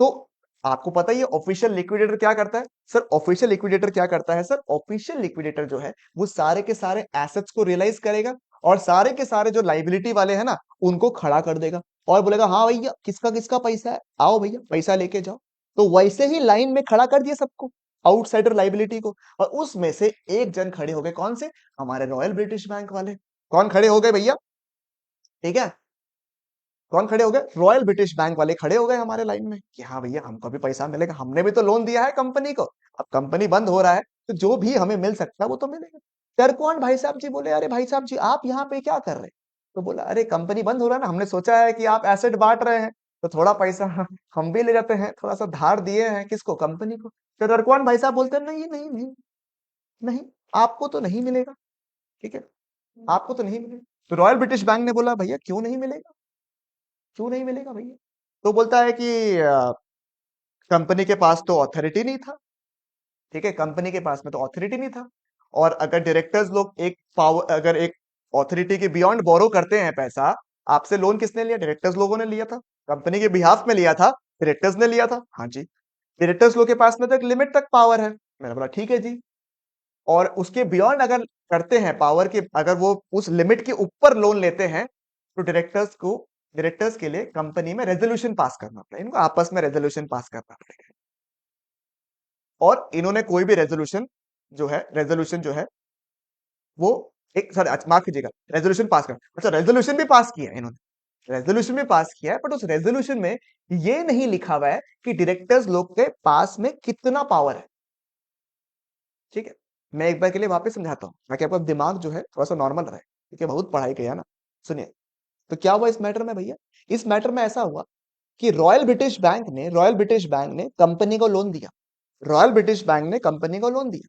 तो आपको पता ही है ऑफिशियल लिक्विडेटर क्या करता है। सर ऑफिशियल लिक्विडेटर क्या करता है? सर ऑफिशियल लिक्विडेटर जो है, वो सारे के सारे एसेट्स को रियलाइज करेगा, और सारे के सारे जो लाइबिलिटी वाले हैं ना, उनको खड़ा कर देगा, और बोलेगा हाँ भैया, किसका किसका पैसा है, आओ भैया पैसा लेके जाओ। तो वैसे ही लाइन में खड़ा कर दिया सबको, आउटसाइडर लाइबिलिटी को, और उसमें से एक जन खड़े हो गए, कौन से? हमारे रॉयल ब्रिटिश बैंक वाले। कौन खड़े हो गए भैया? ठीक है, कौन खड़े हो गए? रॉयल ब्रिटिश बैंक वाले खड़े हो गए हमारे लाइन में, कि हाँ भैया हमको भी पैसा मिलेगा, हमने भी तो लोन दिया है कंपनी को, अब कंपनी बंद हो रहा है, तो जो भी हमें मिल सकता है वो तो मिलेगा। टर्कवान भाई साहब जी बोले, अरे भाई साहब जी आप यहाँ पे क्या कर रहे हैं? तो बोला, अरे कंपनी बंद हो रहा है ना, हमने सोचा है कि आप एसेट बांट रहे हैं, तो थोड़ा पैसा हम भी ले जाते हैं, थोड़ा सा धार दिए हैं किसको? कंपनी को। तो टर्कवान भाई साहब बोलते हैं, नहीं नहीं नहीं नहीं, आपको तो नहीं मिलेगा। ठीक है, आपको तो नहीं मिलेगा। तो रॉयल ब्रिटिश बैंक ने बोला, भैया क्यों नहीं मिलेगा? क्यों नहीं मिलेगा भैया? तो बोलता है कि कंपनी के पास तो अथॉरिटी नहीं था। ठीक है, कंपनी के पास में तो अथॉरिटी नहीं था, और अगर डायरेक्टर्स लोग एक पावर, अगर एक अथॉरिटी के बियॉन्ड बोरो करते हैं पैसा, आपसे लोन किसने लिया? डायरेक्टर्स लोगों ने लिया था, कंपनी के बिहाफ में लिया था, डायरेक्टर्स ने लिया था। हाँ जी, डायरेक्टर्स लोग के पास में तो एक लिमिट तक पावर है। मैंने बोला ठीक है जी, और उसके बियॉन्ड अगर करते हैं पावर के, अगर वो उस लिमिट के ऊपर लोन लेते हैं, तो डायरेक्टर्स के लिए कंपनी में रेजोल्यूशन पास करना पड़ेगा, इनको आपस में रेजोल्यूशन पास करना पड़ेगा। और इन्होंने कोई भी रेजोल्यूशन जो है वो एक, सर माफ कीजिएगा, रेजोल्यूशन पास कर, अच्छा रेजोल्यूशन भी पास किया है इन्होंने, रेजोल्यूशन भी पास किया है, बट उस रेजोल्यूशन में ये नहीं लिखा हुआ है कि डायरेक्टर्स लोग के पास में कितना पावर है। ठीक है, मैं एक बार के लिए वापस समझाता हूँ, ताकि आपका दिमाग जो है थोड़ा सा नॉर्मल रहे, क्योंकि बहुत पढ़ाई किया ना। सुनिए, तो क्या हुआ इस मैटर में भैया? इस मैटर में ऐसा हुआ कि रॉयल ब्रिटिश बैंक ने कंपनी को लोन दिया। रॉयल ब्रिटिश बैंक ने कंपनी को लोन दिया।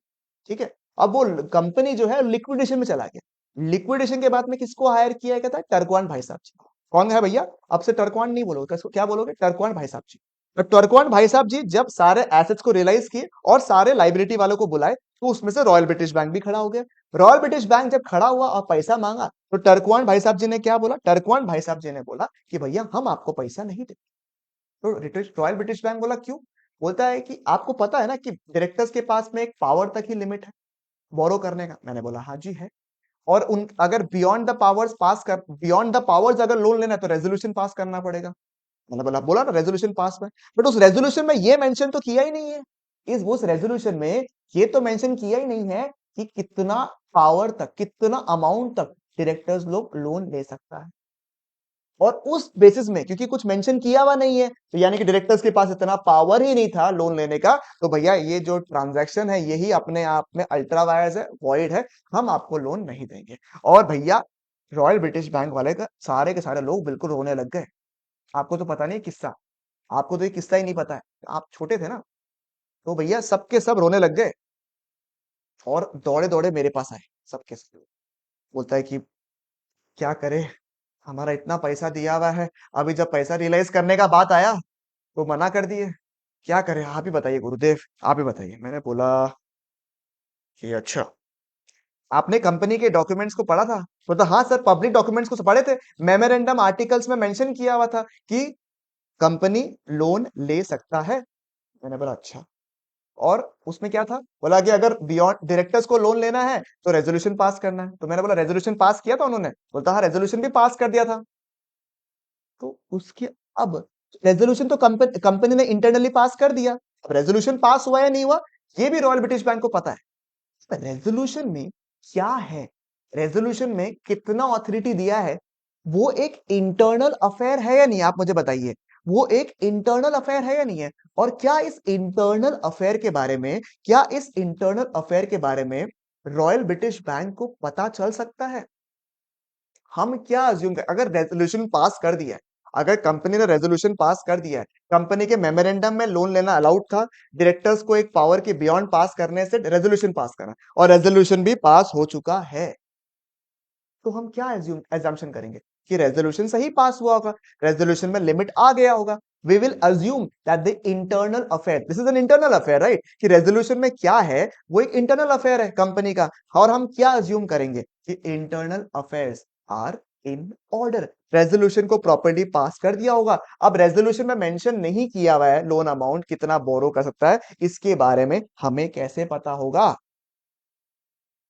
ठीक है, अब वो कंपनी जो है लिक्विडेशन में चला गया। लिक्विडेशन के बाद में किसको हायर किया गया था? टर्कवान भाई साहब जी। कौन है भैया? अब से टर्कवान नहीं बोलोगे, क्या बोलोगे? टर्कवान भाई साहब जी। तो टर्कवान भाई साहब जी जब सारे एसेट्स को रियलाइज किए और सारे लाइबिलिटी वालों को बुलाए, तो उसमें से रॉयल ब्रिटिश बैंक भी खड़ा हो गया। रॉयल ब्रिटिश बैंक जब खड़ा हुआ और पैसा मांगा, तो टर्कवान भाई साहब जी ने क्या बोला? टर्कवान भाई साहब जी ने बोला कि भैया हम आपको पैसा नहीं देते। तो रॉयल ब्रिटिश बैंक बोला क्यों? बोलता है कि आपको पता है ना कि डायरेक्टर्स के पास में एक पावर तक ही लिमिट है बोरो करने का। मैंने बोला हाँ जी है, और उन अगर बियॉन्ड द पावर्स अगर लोन लेना है तो रेजोल्यूशन पास करना पड़ेगा। मैंने बोला ना रेजोल्यूशन पास में, बट उस रेजोल्यूशन में ये मेंशन तो किया ही नहीं है, इस उस रेजोल्यूशन में ये तो मेंशन किया ही नहीं है कि कितना पावर तक, कितना अमाउंट तक डायरेक्टर्स लोग लोन ले सकता है। और उस बेसिस में, क्योंकि कुछ मेंशन किया हुआ नहीं है, तो यानी कि डायरेक्टर्स के पास इतना पावर ही नहीं था लोन लेने का, तो भैया ये जो ट्रांजैक्शन है यही अपने आप में अल्ट्रा वायर्स है, वॉइड है, हम आपको लोन नहीं देंगे। और भैया रॉयल ब्रिटिश बैंक वाले का सारे के सारे लोग बिल्कुल रोने लग गए। आपको तो पता नहीं किस्सा, आपको तो ये किस्सा ही नहीं पता है, आप छोटे थे ना। तो भैया सबके सब रोने लग गए, और दौड़े दौड़े मेरे पास आए सबके सब। बोलता है कि क्या करे, हमारा इतना पैसा दिया हुआ है, अभी जब पैसा रियलाइज करने का बात आया तो मना कर दिए, क्या करें, आप ही बताइए गुरुदेव, आप ही बताइए। मैंने बोला कि अच्छा, आपने कंपनी के डॉक्यूमेंट्स को पढ़ा था? बोलता हाँ सर, पब्लिक डॉक्यूमेंट्स को पढ़े थे, मेमोरेंडम आर्टिकल्स में मेंशन किया हुआ था कि कंपनी लोन ले सकता है। मैंने बोला अच्छा, और उसमें क्या था? बोला कि अगर बियॉन्ड डायरेक्टर्स को लोन लेना है तो रेजोल्यूशन पास करना है। तो मैंने बोला रेजोल्यूशन पास किया था उन्होंने? बोलता हाँ रेजोल्यूशन भी पास कर दिया था। तो उसके अब रेजोल्यूशन तो कंपनी ने इंटरनली पास कर दिया, अब रेजोल्यूशन पास हुआ या नहीं हुआ ये भी रॉयल ब्रिटिश बैंक को पता है। रेजोल्यूशन में क्या है, रेजोल्यूशन में कितना ऑथोरिटी दिया है, वो एक इंटरनल अफेयर है या नहीं, आप मुझे बताइए। वो एक इंटरनल अफेयर है या नहीं है? और क्या इस इंटरनल अफेयर के बारे में रॉयल ब्रिटिश बैंक को पता चल सकता है? हम क्या अज्यूम कर, अगर रेजोल्यूशन पास कर दिया है, अगर कंपनी ने रेजोल्यूशन पास कर दिया है, कंपनी के मेमोरेंडम में लोन लेना अलाउड था, डायरेक्टर्स को एक पावर के बियॉन्ड पास करने से रेजोल्यूशन पास करा और रेजोल्यूशन भी पास हो चुका है, तो हम क्या एजम्पशन करेंगे कि रेजोल्यूशन सही पास हुआ होगा, रेजोल्यूशन में लिमिट आ गया होगा। We will assume that the internal affair, this is an internal affair, right, कि रेजोल्यूशन में क्या है वो एक इंटरनल अफेयर है कंपनी का, और हम क्या अज्यूम करेंगे कि internal affairs are in order, resolution को प्रॉपर्ली पास कर दिया होगा। अब रेजोल्यूशन में मेंशन नहीं किया हुआ है लोन अमाउंट कितना बोरो कर सकता है, इसके बारे में हमें कैसे पता होगा,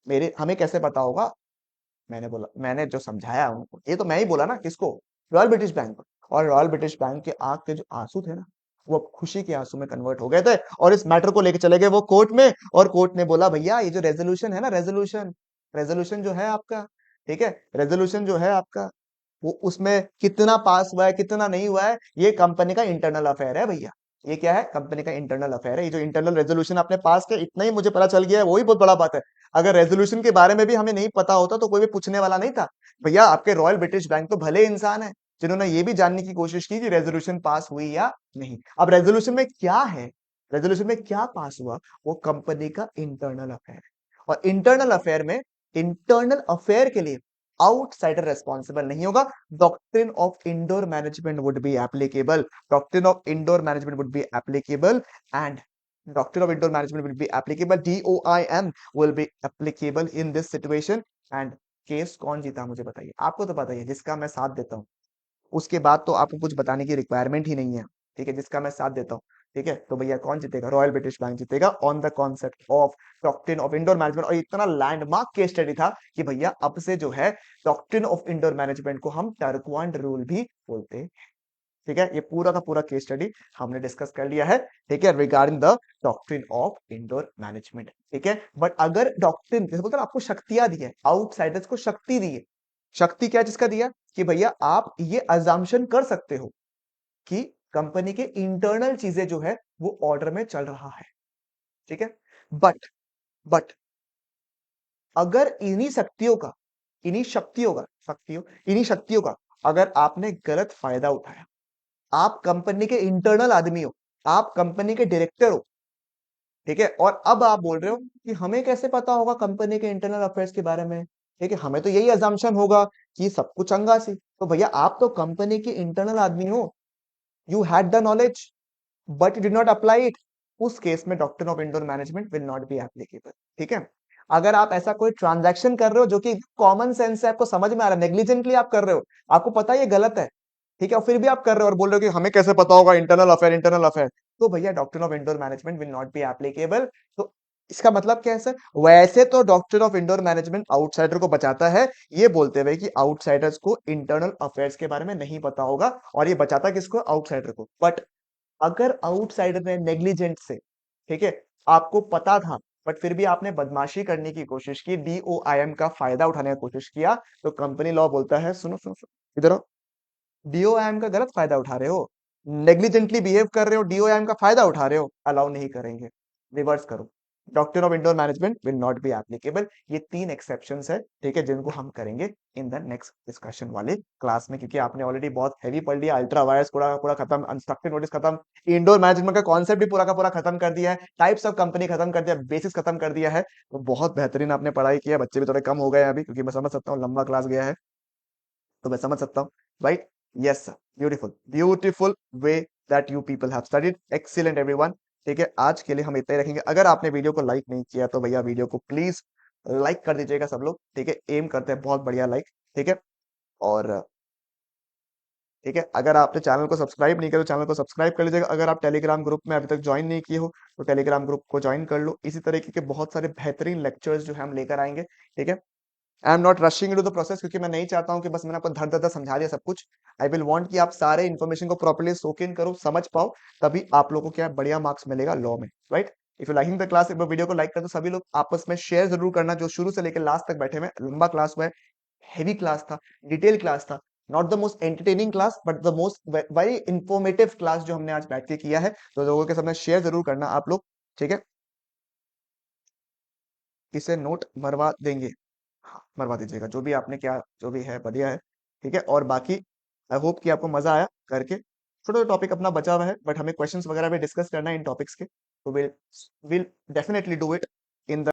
मेरे हमें कैसे पता होगा? मैंने बोला, मैंने जो समझाया उनको, ये तो मैं ही बोला ना, किसको, रॉयल ब्रिटिश बैंक को। और रॉयल ब्रिटिश बैंक के आंख के जो आंसू थे ना, वो अब खुशी के आंसू में कन्वर्ट हो गए थे, और इस मैटर को लेके चले गए वो कोर्ट में, और कोर्ट ने बोला भैया ये जो रेजोल्यूशन है ना, रेजोल्यूशन रेजोल्यूशन जो है आपका, ठीक है, रेजोल्यूशन जो है आपका, वो उसमें कितना पास हुआ है कितना नहीं हुआ है, ये कंपनी का इंटरनल अफेयर है भैया, ये क्या है, कंपनी का इंटरनल अफेयर है। ये जो इंटरनल रेजोल्यूशन आपने पास किया, इतना ही मुझे पता चल गया है, वही बहुत बड़ा बात है। अगर रेजोल्यूशन के बारे में भी हमें नहीं पता होता तो कोई भी पूछने वाला नहीं था। भैया आपके रॉयल ब्रिटिश बैंक तो भले इंसान है, जिन्होंने ये भी जानने की कोशिश की कि रेजोल्यूशन पास हुई या नहीं। अब रेजोल्यूशन में क्या है, रेजोल्यूशन में क्या पास हुआ, वो कंपनी का इंटरनल अफेयर है, और इंटरनल अफेयर में, इंटरनल अफेयर के लिए आउटसाइडर रेस्पॉन्सिबल नहीं होगा। Doctrine of indoor management would be applicable, doctrine of indoor management would be applicable, and doctrine of indoor management will be applicable, DOIM will be applicable in this situation। and case कौन जीता मुझे बताइए, आपको तो पता ही है, जिसका मैं साथ देता हूँ, उसके बाद तो आपको कुछ बताने की रिक्वायरमेंट ही नहीं है, ठीक है, जिसका मैं साथ देता हूँ, ठीक है, तो भैया कौन जीतेगा, रॉयल ब्रिटिश बैंक जीतेगा, on the concept of doctrine of indoor management. और इतना लैंडमार्क केस स्टडी था कि भैया अब से जो है डॉक्ट्रिन ऑफ इंडोर मैनेजमेंट को हम टर्कवांड रूल भी बोलते हैं, ठीक है, ये पूरा का पूरा केस स्टडी हमने डिस्कस कर लिया है, ठीक है, regarding the doctrine of indoor management, ठीक है। बट अगर डॉक्ट्रिन, जैसे बोलते हैं आपको शक्तियां दी है, आउटसाइडर्स को शक्ति दी है, शक्ति क्या जिसका दिया, कि भैया आप ये अजम्पशन कर सकते हो कि कंपनी के इंटरनल चीजें जो है वो ऑर्डर में चल रहा है, ठीक है। बट अगर इन्हीं शक्तियों का अगर आपने गलत फायदा उठाया, आप कंपनी के इंटरनल आदमी हो, आप कंपनी के डायरेक्टर हो, ठीक है, और अब आप बोल रहे हो कि हमें कैसे पता होगा कंपनी के इंटरनल अफेयर्स के बारे में, ठीक है, हमें तो यही अजम्पशन होगा कि सब कुछ चंगा सी, तो भैया आप तो कंपनी के इंटरनल आदमी हो, you had the knowledge but you did not apply it, उस केस में doctrine of indoor management will not be applicable, ठीक है। अगर आप ऐसा कोई ट्रांजैक्शन कर रहे हो जो कि कॉमन सेंस है, आपको समझ में आ रहा है, नेग्लिजेंटली आप कर रहे हो, आपको पता है ये गलत है, ठीक है, और फिर भी आप कर रहे हो और बोल रहे हो कि हमें कैसे पता होगा, इंटरनल अफेयर, तो भैया doctrine of indoor management will not be applicable. तो इसका मतलब क्या है सर, वैसे तो doctrine of indoor management outsider को बचाता है, ये बोलते हुए कि आउटसाइडर्स को इंटरनल अफेयर्स के बारे में नहीं पता होगा, और ये बचाता किसको, आउटसाइडर को। बट अगर आउटसाइडर ने नेग्लिजेंट से, ठीक है, आपको पता था बट फिर भी आपने बदमाशी करने की कोशिश की, DOIM का फायदा उठाने की कोशिश किया, तो कंपनी लॉ बोलता है, सुनो सुनो सुनो इधर आओ, DOIM का गलत फायदा उठा रहे हो, नेग्लिजेंटली बिहेव कर रहे हो, DOIM का फायदा उठा रहे हो, अलाउ नहीं करेंगे, रिवर्स करो, doctrine of indoor management will not be applicable. ये 3 एक्सेप्शंस है, ठीक है, जिनको हम करेंगे इन द नेक्स्ट डिस्कशन वाले क्लास में, क्योंकि आपने ऑलरेडी बहुत हैवी पढ़ लिया, अल्ट्रा वायर्स पूरा का पूरा खत्म, अनस्ट्रक्चर्ड नोटिस खत्म, इंडोर मैनेजमेंट का कॉन्सेप्ट भी पूरा का पूरा खत्म कर दिया है, टाइप्स ऑफ कंपनी खत्म कर दिया, बेसिस खत्म कर दिया है, तो बहुत बेहतरीन आपने पढ़ाई किया, बच्चे भी थोड़े कम हो गए हैं अभी, क्योंकि मैं समझ सकता हूँ लंबा क्लास गया है, तो मैं समझ सकता हूँ, right, yes sir, beautiful beautiful way that you people have studied, excellent everyone, ठीक है, आज के लिए हम इतना ही रखेंगे। अगर आपने वीडियो को लाइक नहीं किया तो भैया वीडियो को प्लीज लाइक कर दीजिएगा सब लोग, ठीक है, एम करते हैं बहुत बढ़िया लाइक, ठीक है, और ठीक है, अगर आपने चैनल को सब्सक्राइब नहीं किया तो चैनल को सब्सक्राइब कर लीजिएगा, अगर आप टेलीग्राम ग्रुप में अभी तक ज्वाइन नहीं किए हो तो टेलीग्राम ग्रुप को ज्वाइन कर लो, इसी तरीके के बहुत सारे बेहतरीन लेक्चर्स जो है हम लेकर आएंगे, ठीक है। I am not rushing into the process, क्योंकि मैं नहीं चाहता हूं कि बस मैंने आपको धर धर धर समझा दिया सब कुछ, आई विल वांट कि आप सारे इन्फॉर्मेशन को प्रॉपर्ली सोक इन करो, समझ पाओ, तभी आप लोगों को क्या बढ़िया मार्क्स मिलेगा लॉ में, right. If you liking the class, video को लाइक कर दो, सभी लोग आपस में शेयर जरूर करना, जो शुरू से लेकर लास्ट तक बैठे हुए, लंबा क्लास हुआ है, हेवी क्लास था, डिटेल क्लास था, not the most entertaining class but the most very informative class जो हमने आज बैठ के किया है, तो लोगों के सामने शेयर जरूर करना आप लोग, ठीक है, इसे नोट मरवा देंगे, हाँ, मरवा दीजिएगा जो भी आपने क्या जो भी है बढ़िया है। ठीक है, और बाकी आई होप कि आपको मजा आया करके। छोटा टॉपिक अपना बचा हुआ है, बट हमें क्वेश्चंस वगैरह भी डिस्कस करना है इन टॉपिक्स के, तो will will definitely do it in the